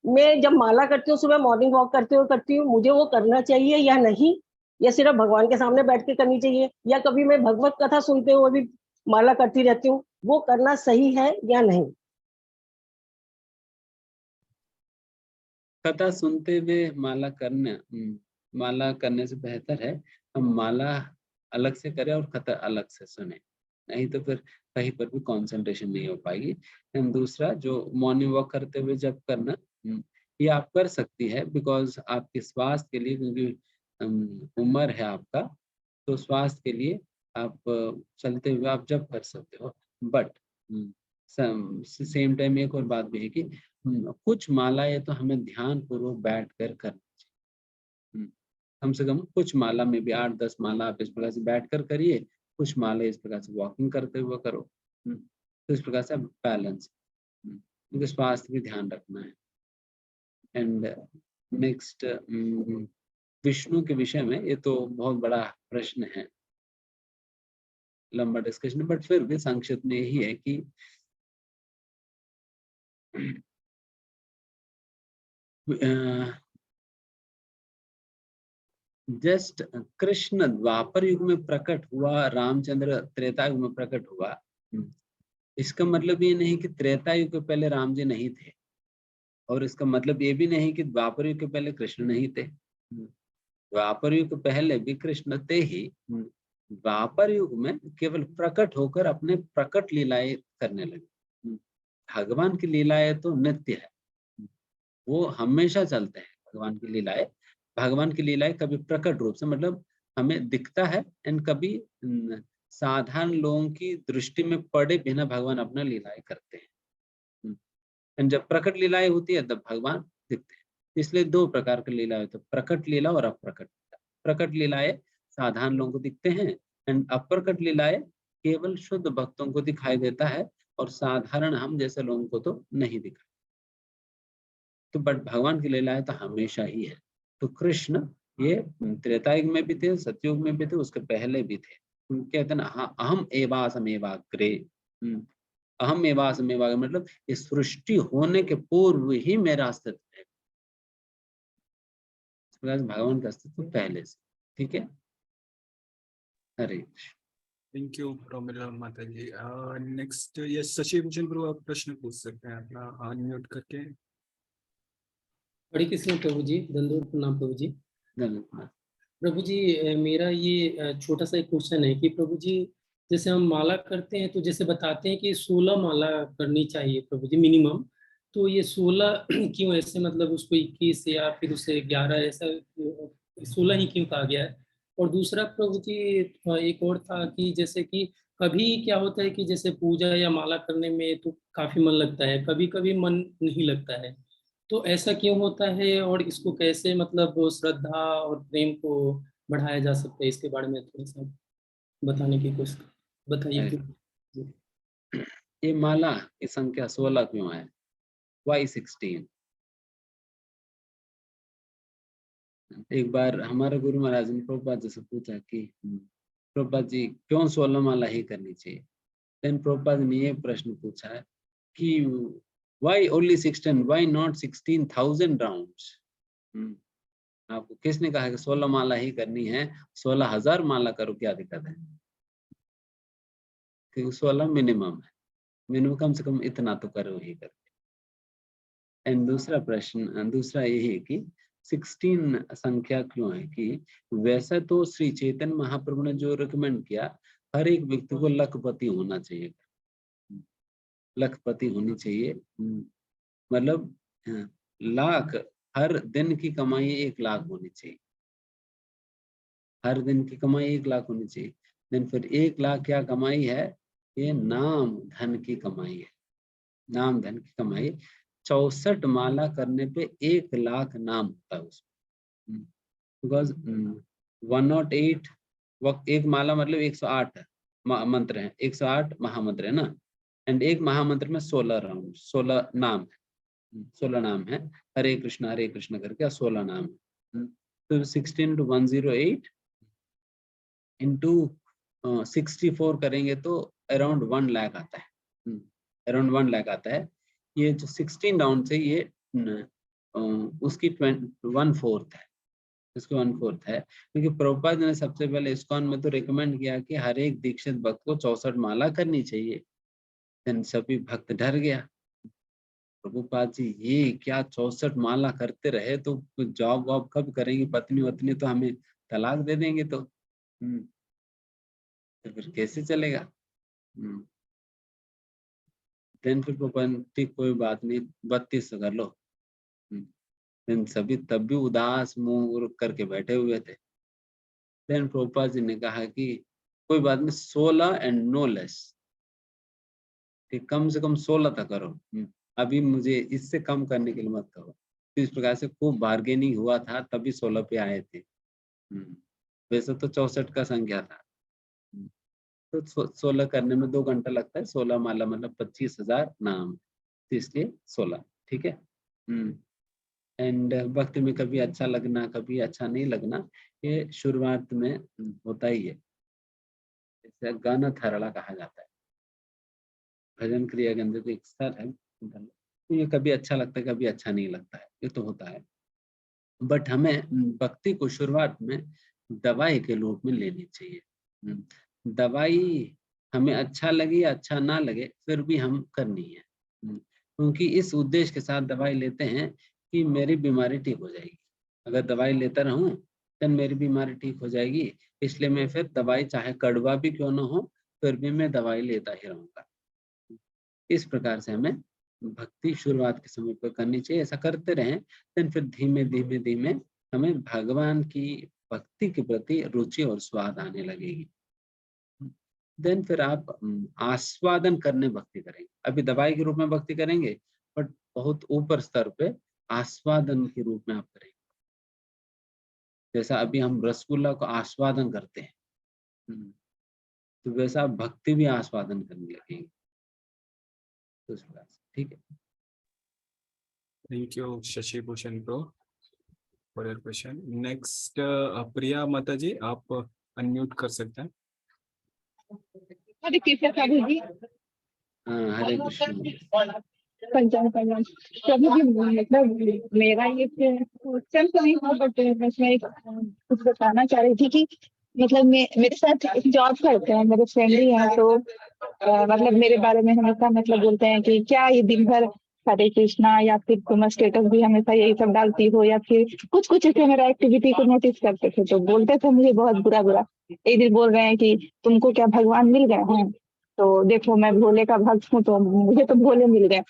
मैं जब माला करती हूँ, सुबह मॉर्निंग वॉक करती हूँ, मुझे वो करना चाहिए या नहीं, या सिर्फ भगवान के सामने बैठ के करनी चाहिए, या कभी मैं भगवत कथा सुनते हुए भी माला करती रहती हूँ, वो करना सही है या नहीं? कथा सुनते हुए माला करने से बेहतर है हम माला अलग से करें और कथा अलग से सुने, नहीं तो फिर कहीं पर भी कंसंट्रेशन नहीं हो पाएगी। एंड दूसरा, जो मॉर्निंग वॉक करते हुए जब करना, ये आप कर सकती है बिकॉज आपके स्वास्थ्य के लिए, क्योंकि उम्र है आपका, तो स्वास्थ्य के लिए आप चलते हुए आप जब कर सकते हो। बट सेम टाइम एक और बात भी है कि कुछ मालाएं तो हमें ध्यान पूर्वक बैठ कर करनी चाहिए। कम से कम कुछ माला में भी 8-10 माला आप इस प्रकार से बैठ कर करिए, कुछ माला इस प्रकार से वॉकिंग करते हुए करो। तो इस प्रकार से बैलेंस, क्योंकि स्वास्थ्य भी ध्यान रखना है। एंड नेक्स्ट, विष्णु के विषय में ये तो बहुत बड़ा प्रश्न है, लंबा डिस्कशन, बट फिर भी संक्षिप्त में यही है कि जस्ट कृष्ण द्वापर युग में प्रकट हुआ, रामचंद्र त्रेता युग में प्रकट हुआ, इसका मतलब ये नहीं कि त्रेता युग के पहले राम जी नहीं थे, और इसका मतलब ये भी नहीं कि द्वापर युग के पहले कृष्ण नहीं थे। द्वापर युग के पहले भी कृष्ण थे ही। द्वापर युग में केवल प्रकट होकर अपने प्रकट लीलाएं करने लगे। भगवान की लीलाएं तो नित्य है, वो हमेशा चलते हैं। भगवान की लीलाएं कभी प्रकट रूप से, मतलब हमें दिखता है, एंड कभी साधारण लोगों की दृष्टि में पड़े बिना भगवान अपना लीलाएं करते हैं। एंड जब प्रकट लीलाएं होती है तब भगवान दिखते हैं। इसलिए दो प्रकार की लीला होती है, प्रकट लीला और अप्रकट लीला। प्रकट लीलाएं साधारण लोगों को दिखते हैं, एंड अप्रकट लीलाएं केवल शुद्ध भक्तों को दिखाई देता है, और साधारण हम जैसे लोगों को तो नहीं दिखाई। तो बट भगवान की लीलाएं तो हमेशा ही है। तो कृष्ण ये त्रेता युग में भी थे, सतयुग में भी थे, उसके पहले भी थे। कहते हैं ना, अहम एवासमेवाग्रे, अहम एवासमेवाग्रे, मतलब इस सृष्टि होने के पूर्व ही मेरा अस्तित्व है। भगवान का अस्तित्व पहले से, ठीक है। हरे कृष्ण। थैंक यू प्रोमिला माता जी। नेक्स्ट, ये शशि भूषण प्रभु, आप प्रश्न पूछ सकते हैं अपना अनम्यूट करके। हरे कृष्ण प्रभु जी, दंडवत प्रणाम प्रभु जी। धन्यवाद प्रभु जी, मेरा ये छोटा सा एक क्वेश्चन है कि प्रभु जी, जैसे हम माला करते हैं तो जैसे बताते हैं कि 16 माला करनी चाहिए प्रभु जी मिनिमम, तो ये 16 क्यों ऐसे, मतलब उसको 21 या फिर उसे 11 ऐसा 16 ही क्यों कहा गया है? और दूसरा प्रभु जी, एक और था कि जैसे कि कभी क्या होता है कि जैसे पूजा या माला करने में तो काफी मन लगता है, कभी कभी मन नहीं लगता है, तो ऐसा क्यों होता है? और इसको कैसे, मतलब वो श्रद्धा और प्रेम को बढ़ाया जा सकता है, इसके बारे में थोड़ा सा बताने की कोशिश बताइए प्लीज। ये माला की संख्या 16 क्यों है? Why 16? एक बार हमारे गुरु महाराज ने प्रभुपाद जी से पूछा कि प्रभुपाद जी क्यों 16 माला ही करनी चाहिए? देन प्रभुपाद ने ये प्रश्न पूछा है कि why only 16, why not 16,000 rounds? आपको किसने कहा कि 16 माला ही करनी है? 16,000 माला करो, क्या दिक्कत है? क्योंकि 16 मिनिमम है, मिनिमम कम से कम इतना तो करो ही करो। एंड दूसरा प्रश्न, दूसरा यही है कि 16 संख्या क्यों है? कि वैसा तो श्री चैतन्य महाप्रभु ने जो रिकमेंड किया, हर एक व्यक्ति को लखपति होना चाहिए, लखपति होनी चाहिए। मतलब लाख, हर दिन की कमाई 1 लाख होनी चाहिए, हर दिन की कमाई 1 लाख होनी चाहिए। देन फिर 1 लाख क्या कमाई है? ये नाम धन की कमाई है, नाम धन की कमाई। 64 माला करने पे 1 लाख नाम होता है उसमें, बिकॉज 108 वक्त, एक माला मतलब 108 मंत्र है, 108 महामंत्र है ना। एंड एक महामंत्र में 16 राउंड, 16 नाम है, 16 नाम है। हरे कृष्णा करके 16 नाम है। तो 16 to 108 इंटू 64 करेंगे तो अराउंड 1 लाख आता है, अराउंड 1 लाख आता है। ये जो 16 राउंड से ये उसकी 1/4 है, इसको 1/4 है। क्योंकि प्रभुपाद ने सबसे पहले इस्कॉन में तो रिकमेंड किया कि हर एक दीक्षित भक्त को 64 माला करनी चाहिए। देन सभी भक्त डर गया, प्रभुपाद जी ये क्या 64 माला करते रहे तो जॉब वॉब कब करेंगे, पत्नी वत्नी तो हमें तलाक दे देंगे, तो फिर कैसे चलेगा? देन फिर प्रभुपाद ठीक कोई बात नहीं, 32 कर लो। देन सभी तब भी उदास मुंह करके बैठे हुए थे। देन प्रभुपाद जी ने कहा कि कोई बात नहीं, 16 एंड नो लेस, कम से कम 16 तक करो, अभी मुझे इससे कम करने के लिए मत करो। तो इस प्रकार से खूब बार्गेनिंग हुआ था, तभी 16 पे आए थे। वैसे तो 64 का संख्या था, तो 16 करने में 2 घंटा लगता है। 16 माला मतलब 25,000 नाम, तो इसलिए 16, ठीक है। एंड वक्त में कभी अच्छा लगना, कभी अच्छा नहीं लगना, ये शुरुआत में होता ही है। जैसे गाना थरड़ा कहा जाता है, भजन क्रिया गंधे तो एक स्तर है, तो ये कभी अच्छा लगता है, कभी अच्छा नहीं लगता है, ये तो होता है। बट हमें भक्ति को शुरुआत में दवाई के रूप में लेनी चाहिए। दवाई हमें अच्छा लगे या अच्छा ना लगे, फिर भी हम करनी है, क्योंकि इस उद्देश्य के साथ दवाई लेते हैं कि मेरी बीमारी ठीक हो जाएगी। अगर दवाई लेता रहूं तो मेरी बीमारी ठीक हो जाएगी, इसलिए मैं फिर दवाई चाहे कड़वा भी क्यों ना हो, फिर भी मैं दवाई लेता ही रहूंगा। इस प्रकार से हमें भक्ति शुरुआत के समय पर करनी चाहिए। ऐसा करते रहें, देन फिर धीमे धीमे धीमे हमें भगवान की भक्ति के प्रति रुचि और स्वाद आने लगेगी। देन फिर आप आस्वादन करने भक्ति करेंगे। अभी दवाई के रूप में भक्ति करेंगे, बट बहुत ऊपर स्तर पे आस्वादन के रूप में आप करेंगे। जैसा अभी हम रसगुल्ला को आस्वादन करते हैं, तो वैसा भक्ति भी आस्वादन करने लगेंगे। तो इस प्रकार से, ठीक है। Thank you Shashi Bhushan bro for your question. Next Priya माता जी, आप अनम्यूट कर सकते हैं। हरे कृष्ण प्रभु जी। हरे कृष्ण। पंचांग प्रभु जी, मतलब मेरा ये क्वेश्चन तो नहीं था, बट बस मैं कुछ बताना चाह रही थी कि मतलब मेरे साथ जॉब करते हैं मेरे फ्रेंड ही हैं, तो मतलब मेरे बारे में हमेशा मतलब बोलते हैं कि क्या ये दिन भर हरे कृष्णा या फिर तुम स्टेटस भी हमेशा यही सब डालती हो, या फिर कुछ ऐसे मेरा एक्टिविटी को नोटिस करते थे तो बोलते थे मुझे बहुत बुरा। एक दिन बोल रहे हैं कि तुमको क्या भगवान मिल गए हैं? तो देखो मैं भोले का भक्त हूँ, तो मुझे तो भोले मिल गए।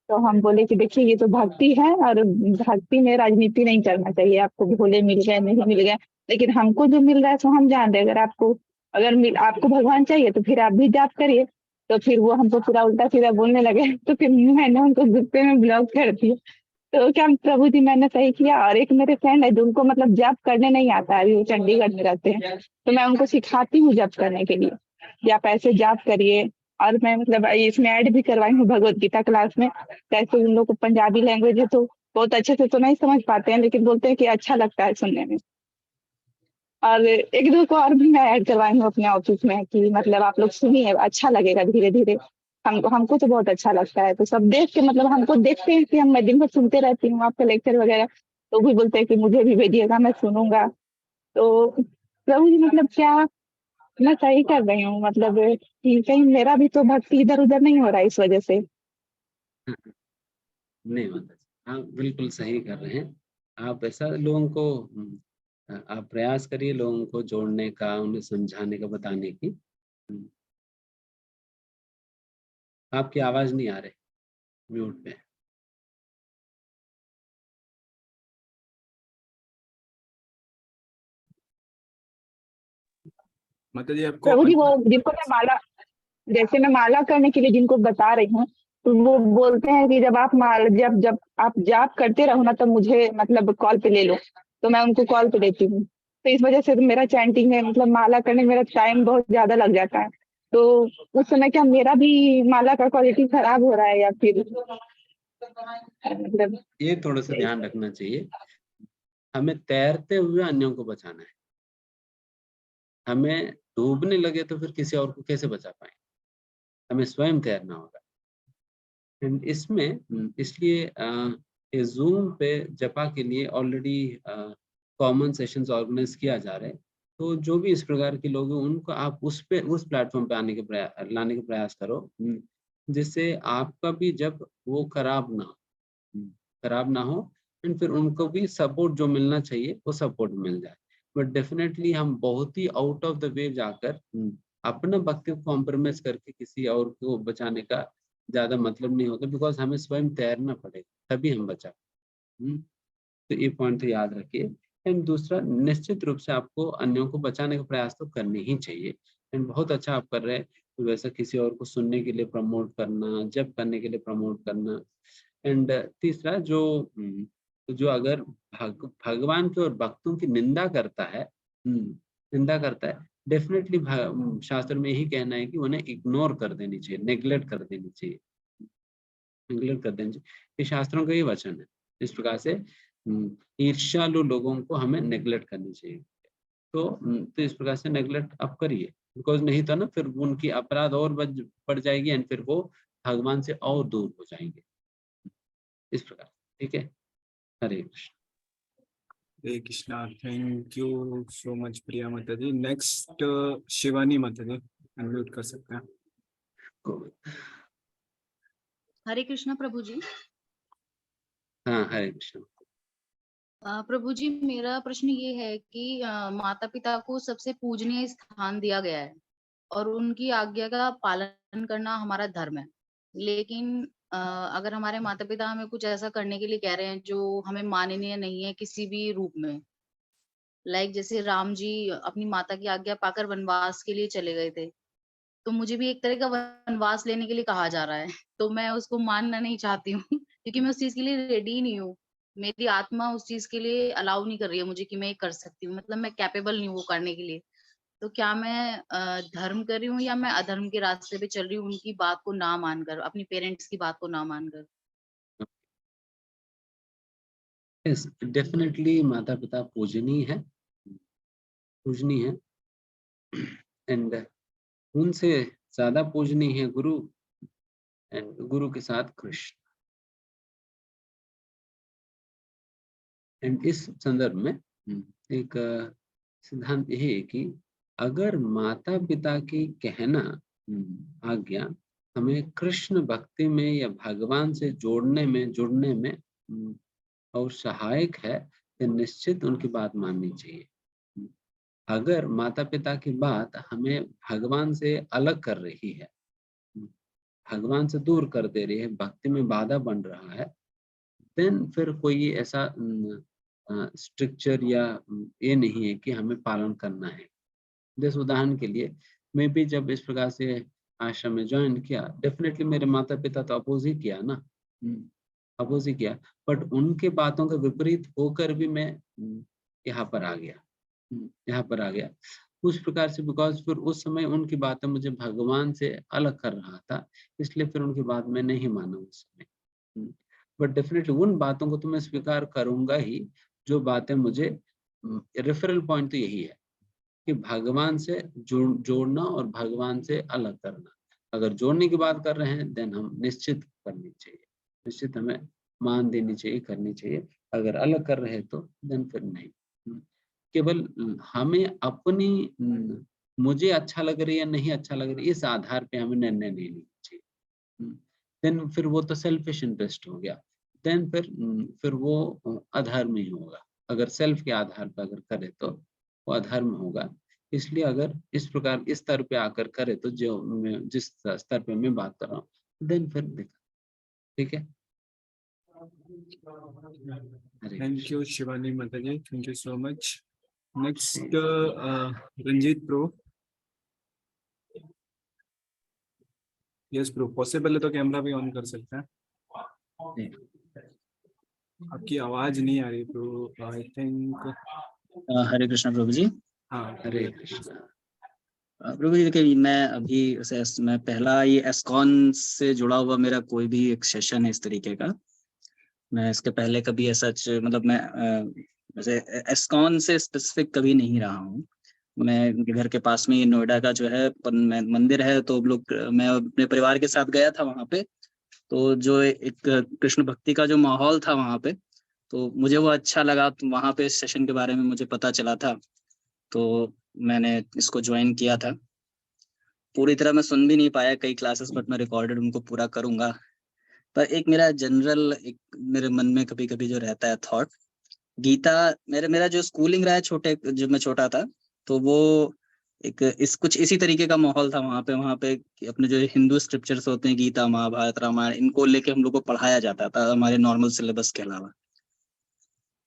तो हम बोले कि देखिए ये तो भक्ति है, और भक्ति में राजनीति नहीं करना चाहिए। आपको भोले मिल गए नहीं मिल गए, लेकिन हमको जो मिल रहा है तो हम जान रहे। अगर आपको भगवान चाहिए तो फिर आप भी जाप करिए। तो फिर वो हमको पूरा उल्टा सीधा बोलने लगे, तो फिर मैंने उनको गुस्से में ब्लॉक कर दिया। तो क्या प्रभु जी मैंने सही किया? और एक मेरे फ्रेंड है जिनको मतलब जाप करने नहीं आता है, अभी वो चंडीगढ़ में रहते हैं, तो मैं उनको सिखाती हूँ जाप करने के लिए कि आप ऐसे जाप करिए। और मैं मतलब इसमें ऐड भी करवाई हूँ भगवत गीता क्लास में। कैसे उन लोग को पंजाबी लैंग्वेज है तो बहुत अच्छे से तो नहीं समझ पाते हैं, लेकिन बोलते हैं कि अच्छा लगता है सुनने में। और एक दो को और भी मैं ऐड करवाई हूँ अपने ऑफिस में कि मतलब आप लोग सुनिए, अच्छा लगेगा धीरे धीरे। हमको तो बहुत अच्छा लगता है, तो सब देख के मतलब हमको देखते हैं कि मैं दिन भर सुनते रहती हूँ आपका लेक्चर वगैरह, तो भी बोलते हैं कि मुझे भी भेजिएगा, मैं सुनूंगा। तो प्रभु जी मतलब क्या मैं सही कर रही हूँ, मतलब कि कहीं मेरा भी तो भक्ति इधर उधर नहीं हो रहा है इस वजह से? नहीं माता जी, हाँ बिल्कुल सही कर रहे हैं आप। ऐसा लोगों को आप प्रयास करिए लोगों को जोड़ने का, उन्हें समझाने का, बताने की। आपकी आवाज नहीं आ रही, म्यूट पे। माता जी आपको प्रभु जी वो जिनको मैं माला, जैसे मैं माला करने के लिए जिनको बता रही हूँ, तो वो बोलते हैं कि जब आप जब जब आप जाप करते रहो ना, तो मुझे मतलब कॉल पे ले लो, तो मैं उनको कॉल पे लेती हूँ। तो इस वजह से तो मेरा चैंटिंग है, मतलब माला करने में मेरा टाइम बहुत ज्यादा लग जाता है। तो उस समय क्या मेरा भी माला का क्वालिटी खराब हो रहा है या फिर मतलब? ये थोड़ा सा ध्यान रखना चाहिए, हमें तैरते हुए अन्यों को बचाना है। हमें डूबने लगे तो फिर किसी और को कैसे बचा पाएंगे? हमें स्वयं तैरना होगा। इसमें इसलिए जूम पे जपा के लिए ऑलरेडी कॉमन सेशंस ऑर्गेनाइज किया जा रहा है। तो जो भी इस प्रकार के लोग हैं उनको आप उस प्लेटफॉर्म पे लाने का प्रयास करो, जिससे आपका भी जब वो खराब ना हो एंड फिर उनको भी सपोर्ट जो मिलना चाहिए वो सपोर्ट मिल जाए। बट डेफिनेटली हम बहुत ही आउट ऑफ द वे जाकर अपना वक्त को कॉम्प्रोमाइज करके किसी और को बचाने का ज्यादा मतलब नहीं होता, बिकॉज हमें स्वयं तैरना पड़ेगा तभी हम बचा। तो ये पॉइंट तो याद रखिए। एंड दूसरा, निश्चित रूप से आपको अन्यों को बचाने का प्रयास तो करने ही चाहिए एंड बहुत अच्छा आप कर रहे हैं। तो वैसा किसी और को सुनने के लिए प्रमोट करना, जब करने के लिए प्रमोट करना। एंड तीसरा, जो अगर भगवान की और भक्तों की निंदा करता है, डेफिनेटली शास्त्र में यही कहना है कि उन्हें इग्नोर कर देनी चाहिए, नेग्लेक्ट कर देनी चाहिए, ये शास्त्रों का ही वचन है। इस प्रकार से ईर्ष्यालु लोगों को हमें नेग्लेक्ट करनी चाहिए। तो इस प्रकार से नेग्लेक्ट आप करिए, बिकॉज नहीं तो ना फिर उनकी अपराध और बढ़ जाएगी एंड फिर वो भगवान से और दूर हो जाएंगे। इस प्रकार, ठीक है। Hare Krishna. Hare Krishna. Thank you so much Priya माता जी। नेक्स्ट शिवानी माता जी, अनम्यूट कर सकते हैं। हरे कृष्णा प्रभु जी। हाँ, हरे कृष्ण। प्रभु जी मेरा प्रश्न ये है कि माता पिता को सबसे पूजनीय स्थान दिया गया है और उनकी आज्ञा का पालन करना हमारा धर्म है। लेकिन अगर हमारे माता पिता हमें कुछ ऐसा करने के लिए कह रहे हैं जो हमें माननीय नहीं है किसी भी रूप में, लाइक जैसे राम जी अपनी माता की आज्ञा पाकर वनवास के लिए चले गए थे, तो मुझे भी एक तरह का वनवास लेने के लिए कहा जा रहा है, तो मैं उसको मानना नहीं चाहती हूँ क्योंकि मैं उस चीज के लिए रेडी नहीं हूँ। मेरी आत्मा उस चीज के लिए अलाउ नहीं कर रही है मुझे कि मैं ये कर सकती हूँ, मतलब मैं कैपेबल नहीं हूँ वो करने के लिए। तो क्या मैं धर्म कर रही हूँ या मैं अधर्म के रास्ते पे चल रही हूँ, उनकी बात को ना मानकर, अपनी पेरेंट्स की बात को ना मानकर? यस, डेफिनेटली माता पिता पूजनीय है एंड उनसे ज्यादा पूजनीय है गुरु एंड गुरु के साथ कृष्ण। एंड इस संदर्भ में एक सिद्धांत यही है कि अगर माता पिता की कहना आज्ञा हमें कृष्ण भक्ति में या भगवान से जुड़ने में और सहायक है, तो निश्चित उनकी बात माननी चाहिए। अगर माता पिता की बात हमें भगवान से अलग कर रही है, भगवान से दूर कर दे रही है, भक्ति में बाधा बन रहा है, देन फिर कोई ऐसा स्ट्रक्चर या ये नहीं है कि हमें पालन करना है। जैसे उदाहरण के लिए मैं भी जब इस प्रकार से आश्रम में ज्वाइन किया, डेफिनेटली मेरे माता पिता तो अपोज ही किया ना, अपोज ही किया, बट उनके बातों का विपरीत होकर भी मैं यहाँ पर आ गया उस प्रकार से, बिकॉज फिर उस समय उनकी बातें मुझे भगवान से अलग कर रहा था, इसलिए फिर उनकी बात मैं नहीं माना उस समय। बट डेफिनेटली उन बातों को तो मैं स्वीकार करूंगा ही जो बातें मुझे, रेफरल पॉइंट तो यही है कि भगवान से जोड़ना और भगवान से अलग करना। अगर जोड़ने की बात कर रहे हैं देन हम निश्चित करनी चाहिए, निश्चित हमें मान देनी चाहिए, करनी चाहिए। अगर अलग कर रहे हैं तो देन फिर नहीं। केवल हमें अपनी मुझे अच्छा लग रही है या नहीं अच्छा लग रही है इस आधार पे हमें निर्णय नहीं लेना चाहिए। देन फिर वो तो सेल्फिश इंटरेस्ट हो गया, देन फिर वो अधर्म ही होगा। अगर सेल्फ के आधार पर अगर करे तो वो अधर्म होगा। इसलिए अगर इस प्रकार इस स्तर पे आकर करे तो जिस स्तर पे मैं बात कर रहा हूँ देन फिर देखा, ठीक है। थैंक यू शिवानी माता जी, thank you so much. Next Ranjeet प्रो। यस प्रो, पॉसिबल है तो कैमरा भी ऑन कर सकते हैं। आपकी आवाज नहीं आ रही प्रो, आई थिंक। हरे कृष्ण प्रभु जी। हाँ हरे कृष्ण प्रभु जी। देखिए मैं पहला ये एस्कॉन से जुड़ा हुआ मेरा कोई भी एक सेशन है इस तरीके का। मैं इसके पहले कभी ऐसा मतलब मैं वैसे एस्कॉन से स्पेसिफिक कभी नहीं रहा हूँ। मैं घर के पास में ये नोएडा का जो है मंदिर है, तो मैं अपने परिवार के साथ गया था वहाँ पे। तो जो एक कृष्ण भक्ति का जो माहौल था वहाँ पे, तो मुझे वो अच्छा लगा। तो वहाँ पे इस सेशन के बारे में मुझे पता चला था, तो मैंने इसको ज्वाइन किया था। पूरी तरह मैं सुन भी नहीं पाया कई क्लासेस, बट मैं रिकॉर्डेड उनको पूरा करूंगा। पर एक मेरा जनरल एक मेरे मन में कभी कभी जो रहता है थॉट, गीता मेरा जो स्कूलिंग रहा है जब मैं छोटा था, तो वो कुछ इसी तरीके का माहौल था वहाँ पे अपने जो हिंदू स्क्रिप्चर्स होते हैं, गीता महाभारत रामायण, इनको लेके हम लोग को पढ़ाया जाता था हमारे नॉर्मल सिलेबस के अलावा।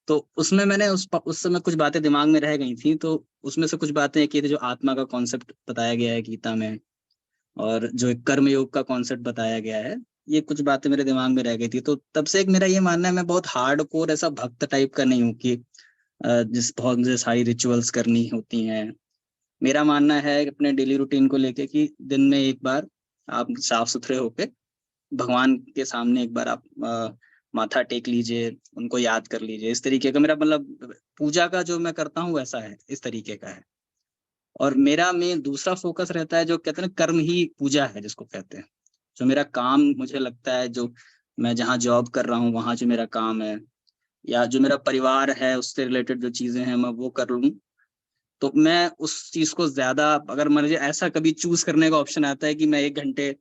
तो उसमें मैंने उस समय कुछ बातें दिमाग में रह गई थी। तो उसमें से कुछ बातें की थी, जो आत्मा का कॉन्सेप्ट बताया गया है गीता में, और जो एक कर्म योग का कॉन्सेप्ट बताया गया है, ये कुछ बातें मेरे दिमाग में रह गई थी। तो तब से एक मेरा ये मानना है, मैं बहुत हार्ड कोर ऐसा भक्त टाइप का नहीं हूँ कि बहुत सारी रिचुअल्स करनी होती हैं। मेरा मानना है अपने डेली रूटीन को लेके कि दिन में एक बार आप साफ सुथरे होके भगवान के सामने एक बार आप माथा टेक लीजिए, उनको याद कर लीजिए। इस तरीके का मेरा मतलब पूजा का जो मैं करता हूँ वैसा है, इस तरीके का है। और मेरा में दूसरा फोकस रहता है, जो कहते हैं कर्म ही पूजा है जिसको कहते हैं। जो मेरा काम मुझे लगता है, जो मैं जहाँ जॉब कर रहा हूँ वहाँ जो मेरा काम है, या जो मेरा परिवार है उससे रिलेटेड जो चीजें हैं मैं वो कर लूँ, तो मैं उस चीज को ज्यादा, अगर मुझे ऐसा कभी चूज करने का ऑप्शन आता है कि मैं 1 घंटे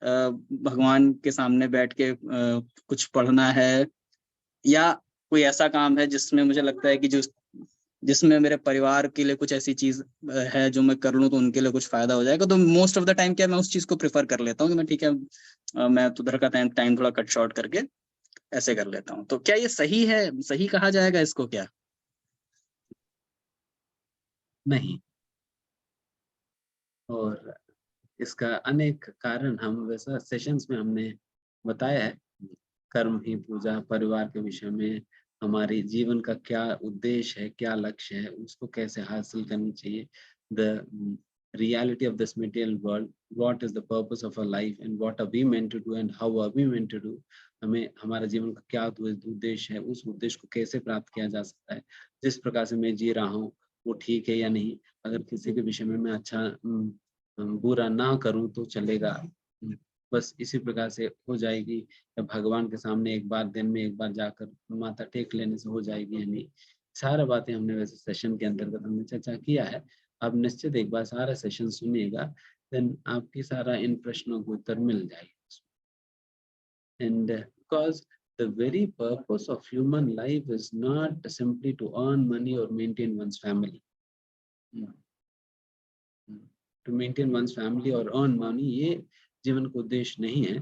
भगवान के सामने बैठ के कुछ पढ़ना है, या कोई ऐसा काम है जिसमें मुझे लगता है कि जिसमें मेरे परिवार के लिए कुछ ऐसी चीज है जो मैं कर लूँ तो उनके लिए कुछ फायदा हो जाएगा, तो मोस्ट ऑफ द टाइम क्या मैं उस चीज को प्रेफर कर लेता हूँ कि मैं ठीक है मैं उधर का टाइम थोड़ा कट शॉर्ट करके ऐसे कर लेता हूँ। तो क्या ये सही है, सही कहा जाएगा इसको क्या? नहीं, और इसका अनेक कारण हम वैसा सेशंस में हमने बताया है। कर्म ही पूजा, परिवार के विषय में, हमारे जीवन का क्या उद्देश्य है, क्या लक्ष्य है, उसको कैसे हासिल करनी चाहिए, the reality of this material world, what is the purpose of our life and what are we meant to do and how are we meant to do, हमें हमारा जीवन का क्या उद्देश्य है, उस उद्देश्य को कैसे प्राप्त किया जा सकता है, जिस प्रकार से मैं जी रहा हूँ वो ठीक है या नहीं, अगर किसी के विषय में मैं अच्छा बुरा ना करूं तो चलेगा, बस इसी प्रकार से हो जाएगी, या भगवान के सामने एक बार दिन में एक बार जाकर माथा टेक लेने से हो जाएगी या नहीं। सारा बातें हमने वैसे सेशन के अंतर्गत हमने चर्चा किया है। आप निश्चित एक बार सारा सेशन सुनिएगा, देन आपकी सारा इन प्रश्नों को उत्तर मिल जाएगा। And because the very purpose of human life is not simply to earn money or maintain one's family. To maintain one's family or earn money, ये जीवन का उद्देश्य नहीं है।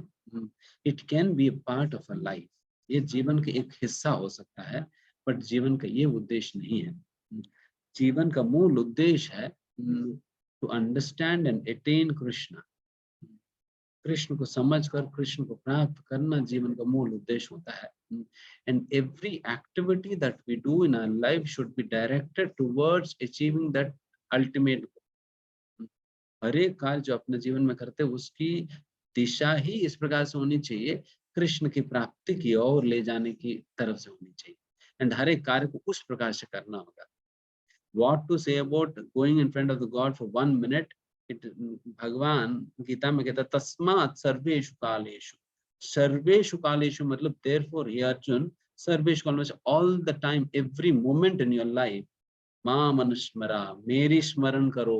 It can be a part of a life. ये जीवन का एक हिस्सा हो सकता है, बट जीवन का ये उद्देश्य नहीं है। जीवन का मूल उद्देश्य है to understand and attain Krishna. Krishna को समझकर कृष्ण को प्राप्त करना जीवन का मूल उद्देश्य होता है। And every activity that we do in our life should be directed towards achieving that ultimate goal. हर एक कार्य जो अपने जीवन में करते हैं उसकी दिशा ही इस प्रकार से होनी चाहिए, कृष्ण की प्राप्ति की ओर ले जाने की तरफ से होनी चाहिए। एंड हर एक कार्य को उस प्रकार से करना होगा। what to say about going in front of the God for 1 minute. भगवान गीता में कहता तस्मात् सर्वेषु कालेषु, सर्वेषु कालेषु मतलब therefore हे अर्जुन, सर्वेषु कालेषु all the time, every moment in your life, माम अनुस्मरा, मेरी स्मरण करो।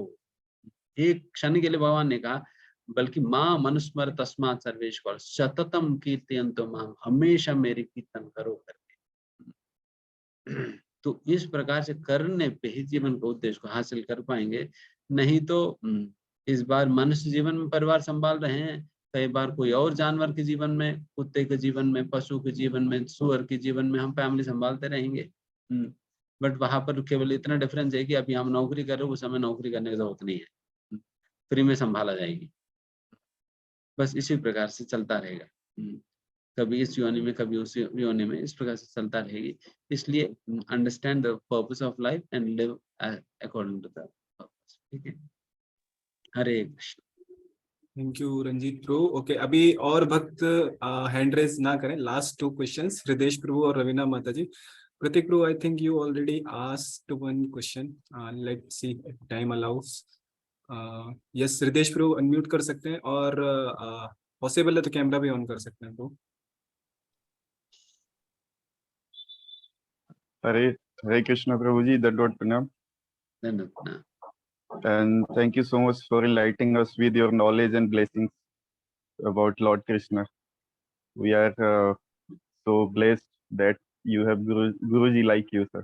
एक क्षण के लिए भगवान ने कहा, बल्कि माम अनुस्मर तस्मात् सर्वेषु काल सततम कीर्तयन्तो माम, हमेशा मेरी कीर्तन करो करके। तो इस प्रकार से करने पे ही जीवन के उद्देश्य को हासिल कर पाएंगे। नहीं तो इस बार मनुष्य जीवन में परिवार संभाल रहे हैं, कई बार कोई और जानवर के जीवन में, कुत्ते के जीवन में, पशु के जीवन में, सुअर के जीवन में हम फैमिली संभालते रहेंगे। बट वहां पर केवल इतना डिफरेंस है कि अभी हम नौकरी कर रहे हो, उस समय नौकरी करने की जरूरत नहीं है, फ्री में संभाला जाएगी। बस इसी प्रकार से चलता रहेगा, कभी इस योनि में कभी उस योनि में, इस प्रकार से चलता रहेगी। इसलिए understand the purpose of life and live according to the purpose. ठीक है, हरे कृष्ण। थैंक यू रंजीत प्रभु। ओके, अभी और भक्त हैंड रेज ना करें। लास्ट 2 क्वेश्चंस, हृदय प्रभु और रवीना माता जी। प्रतीक प्रभु, I think you already asked 1 question, let's see if time allows. Yes, Hriday प्रभु अनम्यूट कर सकते हैं, और पॉसिबल है तो कैमरा भी ऑन कर सकते हैं। तो हरे कृष्ण प्रभु जी, दंडवत प्रणाम। And thank you so much for enlightening us with your knowledge and blessings about Lord Krishna. We are so blessed that you have Guruji like you, sir.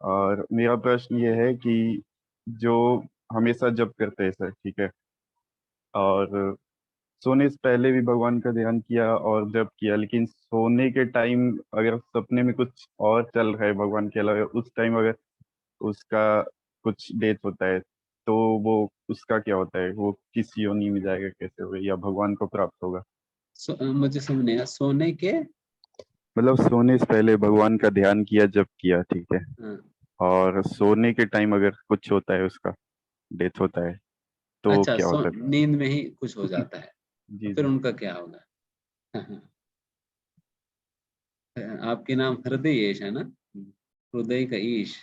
और मेरा प्रश्न ये है कि जो हमेशा जप करते हैं सर, ठीक है, और सोने से पहले भी भगवान का ध्यान किया और जप किया, लेकिन सोने के टाइम अगर सपने में कुछ और चल रहा है भगवान के अलावा, उस टाइम अगर उसका कुछ डेथ होता है तो वो उसका क्या होता है? वो किस योनि में जाएगा, कैसे होगा, या भगवान को प्राप्त होगा? मुझे समझ नहीं आया। सोने के मतलब सोने से पहले भगवान का ध्यान किया, जप किया, ठीक है, और सोने के टाइम अगर कुछ होता है, उसका डेथ होता है तो अच्छा, क्या होता है? नींद में ही कुछ हो जाता है जी, फिर जी। उनका क्या होगा? आपके नाम हृदय ईश है ना, हृदय का ईश,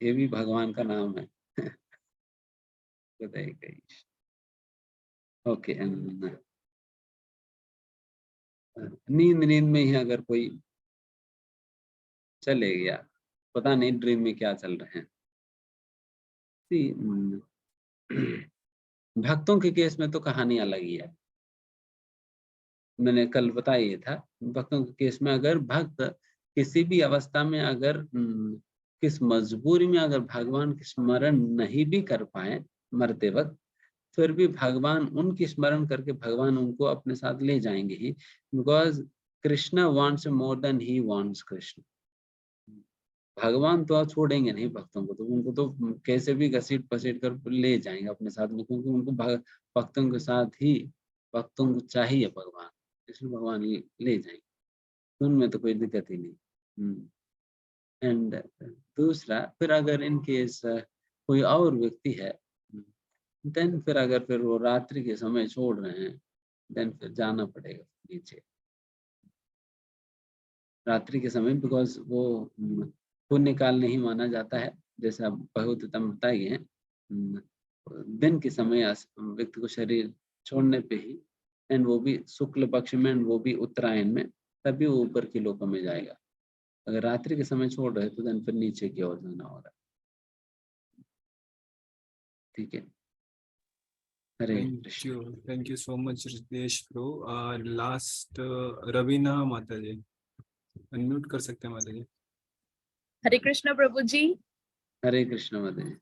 ये भी भगवान का नाम है। हृदय का ईश, ओके। नींद में ही अगर कोई चले गया, पता नहीं ड्रीम में क्या चल रहे हैं। भक्तों के केस में तो कहानी अलग ही है, मैंने कल बताया ये था। भक्तों के केस में अगर भक्त किसी भी अवस्था में अगर किस मजबूरी में अगर भगवान की स्मरण नहीं भी कर पाए मरते वक्त, फिर भी भगवान उनकी स्मरण करके भगवान उनको अपने साथ ले जाएंगे ही, because Krishna wants more than he wants Krishna. भगवान तो छोड़ेंगे नहीं भक्तों को, तो उनको तो कैसे भी घसीट पसीट कर ले जाएंगे अपने साथ में, क्योंकि उनको भक्तों के साथ ही भक्तों को चाहिए भगवान, इसलिए भगवान ले जाएंगे, उनमें तो कोई दिक्कत ही नहीं। एंड दूसरा, फिर अगर इन केस कोई और व्यक्ति है, देन फिर अगर फिर वो रात्रि के समय छोड़ रहे हैं, देन फिर जाना पड़ेगा नीचे रात्रि के समय, बिकॉज वो पुण्य काल नहीं माना जाता है, जैसे आप बहुत बताइए हैं। दिन के समय व्यक्ति को शरीर छोड़ने पे ही, एंड वो भी शुक्ल पक्ष में, वो भी उत्तरायण में, तभी वो ऊपर के लोकों में जाएगा। अगर रात्रि के समय छोड़ रहे तो देन फिर नीचे की ओर जाना होगा। ठीक है, Hare Krishna. Thank you so much Ritesh bro. Last Raveena माता जी, अनम्यूट कर सकते हैं माता जी। हरे कृष्ण प्रभु जी। हरे कृष्ण माता जी।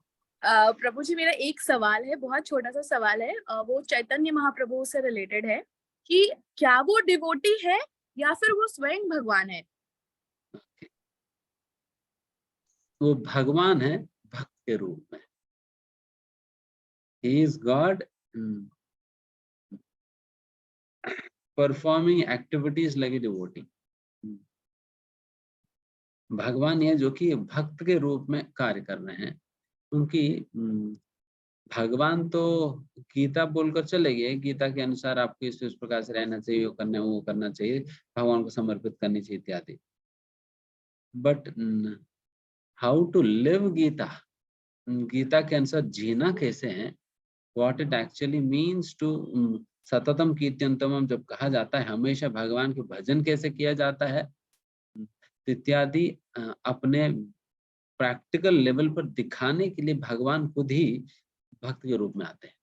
प्रभु जी, मेरा एक सवाल है, बहुत छोटा सा सवाल है, वो चैतन्य महाप्रभु से रिलेटेड है कि क्या वो डिवोटी है या फिर वो स्वयं भगवान है? वो भगवान है भक्त के रूप में। He is God performing activities like a devotee. भगवान है जो कि भक्त के रूप में कार्य कर रहे हैं। उनकी भगवान तो गीता बोलकर चले गए, गीता के अनुसार आपको इस प्रकार से रहना चाहिए, वो करना चाहिए, भगवान को समर्पित करनी चाहिए इत्यादि। But how to live Gita, Gita के अनुसार जीना कैसे है, what it actually means to सततम कीर्तनतमम जब कहा जाता है, हमेशा भगवान के भजन कैसे किया जाता है इत्यादि, अपने प्रैक्टिकल लेवल पर दिखाने के लिए भगवान खुद ही भक्त के रूप में आते हैं।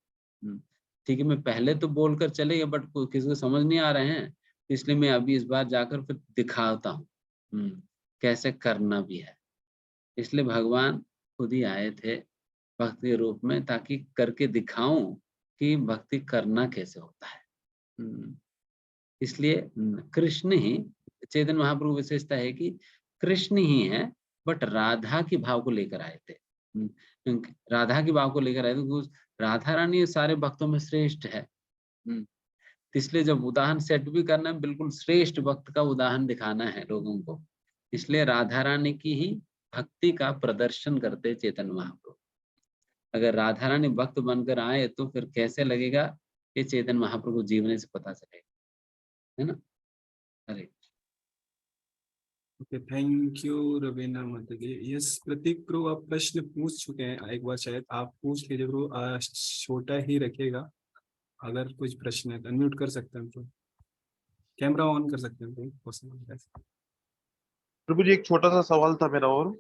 ठीक है, मैं पहले तो बोलकर चले गए बट किसी को समझ नहीं आ रहे हैं, इसलिए मैं अभी इस बार जाकर फिर दिखाता हूँ कैसे करना भी है। इसलिए भगवान खुद ही आए थे भक्त के रूप में, ताकि करके दिखाऊं कि भक्ति करना कैसे होता है। इसलिए कृष्ण ही, चैतन्य महाप्रभु विशेषता है कि कृष्ण ही है, बट राधा की भाव को लेकर आए थे। राधा की भाव को लेकर आए थे, राधा रानी सारे भक्तों में श्रेष्ठ है। इसलिए जब उदाहरण सेट भी करना है, बिल्कुल श्रेष्ठ भक्त का उदाहरण दिखाना है लोगों को, इसलिए राधा रानी की ही भक्ति का प्रदर्शन करते चैतन्य महाप्रभु। अगर राधा रानी भक्त बनकर आए तो फिर कैसे लगेगा, ये चैतन्य महाप्रभु जीवन से पता चलेगा, है ना। अरे ओके, थैंक यू रवीना माता जी। यस प्रतीक प्रभु, आप प्रश्न पूछ चुके हैं एक बार, शायद आप पूछ लीजिए प्रभु, छोटा ही रखिएगा। अगर कुछ प्रश्न है तो अनम्यूट कर सकते हैं, तो कैमरा ऑन कर सकते हैं प्रभु जी। एक छोटा सा सवाल था मेरा और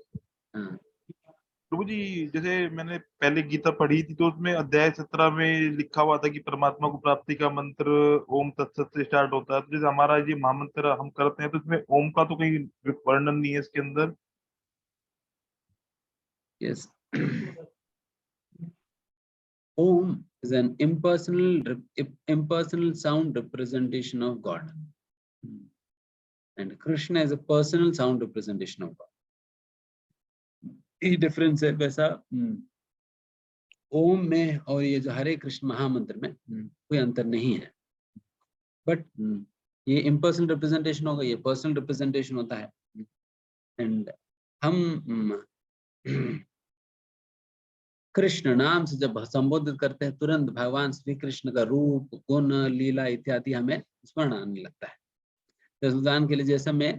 प्रभु जी, जैसे मैंने पहले गीता पढ़ी थी तो उसमें अध्याय 17 में लिखा हुआ था कि परमात्मा को प्राप्ति का मंत्र ओम तत्सत से स्टार्ट होता है। तो जैसे हमारा ये महामंत्र हम करते हैं तो इसमें ओम का तो कहीं वर्णन नहीं है इसके अंदर। Yes, Om is an impersonal sound representation of God, and Krishna is a personal sound representation of God. ये डिफरेंस है। वैसा ओम में और ये जो हरे कृष्ण महामंत्र में कोई अंतर नहीं है, बट ये इम्पर्सनल रिप्रेजेंटेशन होगा, ये पर्सनल रिप्रेजेंटेशन होता है। एंड हम कृष्ण नाम से जब संबोधित करते हैं, तुरंत भगवान श्री कृष्ण का रूप, गुण, लीला इत्यादि हमें स्मरण आने लगता है। उदाहरण के लिए जैसे मैं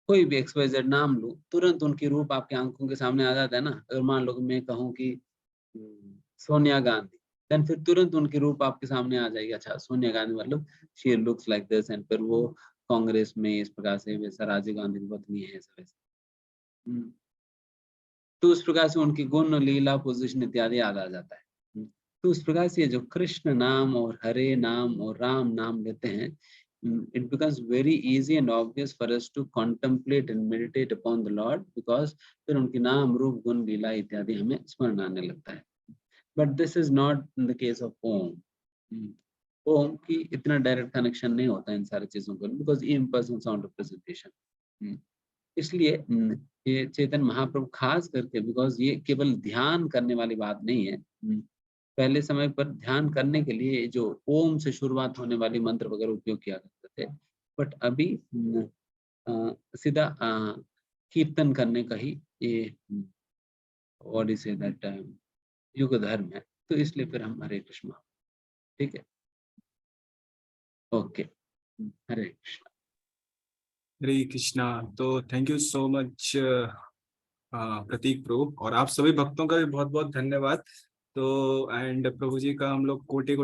कोई भी XYZ नाम लूं, तुरंत उनकी रूप आपके आंखों के सामने आ जाता है ना। अगर मान लो कि मैं कहूँ कि सोनिया गांधी, देन फिर तुरंत उनकी रूप आपके सामने आ जाएगी। अच्छा, सोनिया गांधी मतलब she looks like this, and फिर वो कांग्रेस में इस प्रकार से, वैसा राजीव गांधी की पत्नी है, ऐसा वैसा। तो उस प्रकार से उनकी गुण, लीला, पोजीशन इत्यादि याद आ जाता है। तो उस प्रकार से जो कृष्ण नाम और हरे नाम और राम नाम लेते हैं, it becomes very easy and obvious for us to contemplate and meditate upon the Lord, because फिर उनके नाम, रूप, गुण, लीला इत्यादि हमें स्मरण आने लगता है। But this is not in the case of ओम। ओम की इतना डायरेक्ट कनेक्शन नहीं होता इन सारी चीजों को, because impersonal sound representation। इसलिए ये चैतन्य महाप्रभु खास करके, बिकॉज ये केवल ध्यान करने वाली बात नहीं है। पहले समय पर ध्यान करने के लिए जो ओम से शुरुआत होने वाली मंत्र वगैरह उपयोग किया करते थे, बट अभी सीधा कीर्तन करने का ही ये व्हाट इज दैट युग धर्म है। तो इसलिए फिर हम हरे कृष्ण, ठीक है, ओके, हरे कृष्ण। हरे कृष्णा। तो थैंक यू सो मच प्रतीक प्रभु, और आप सभी भक्तों का भी बहुत बहुत धन्यवाद। तो एंड प्रभु जी का हम लोग कोटि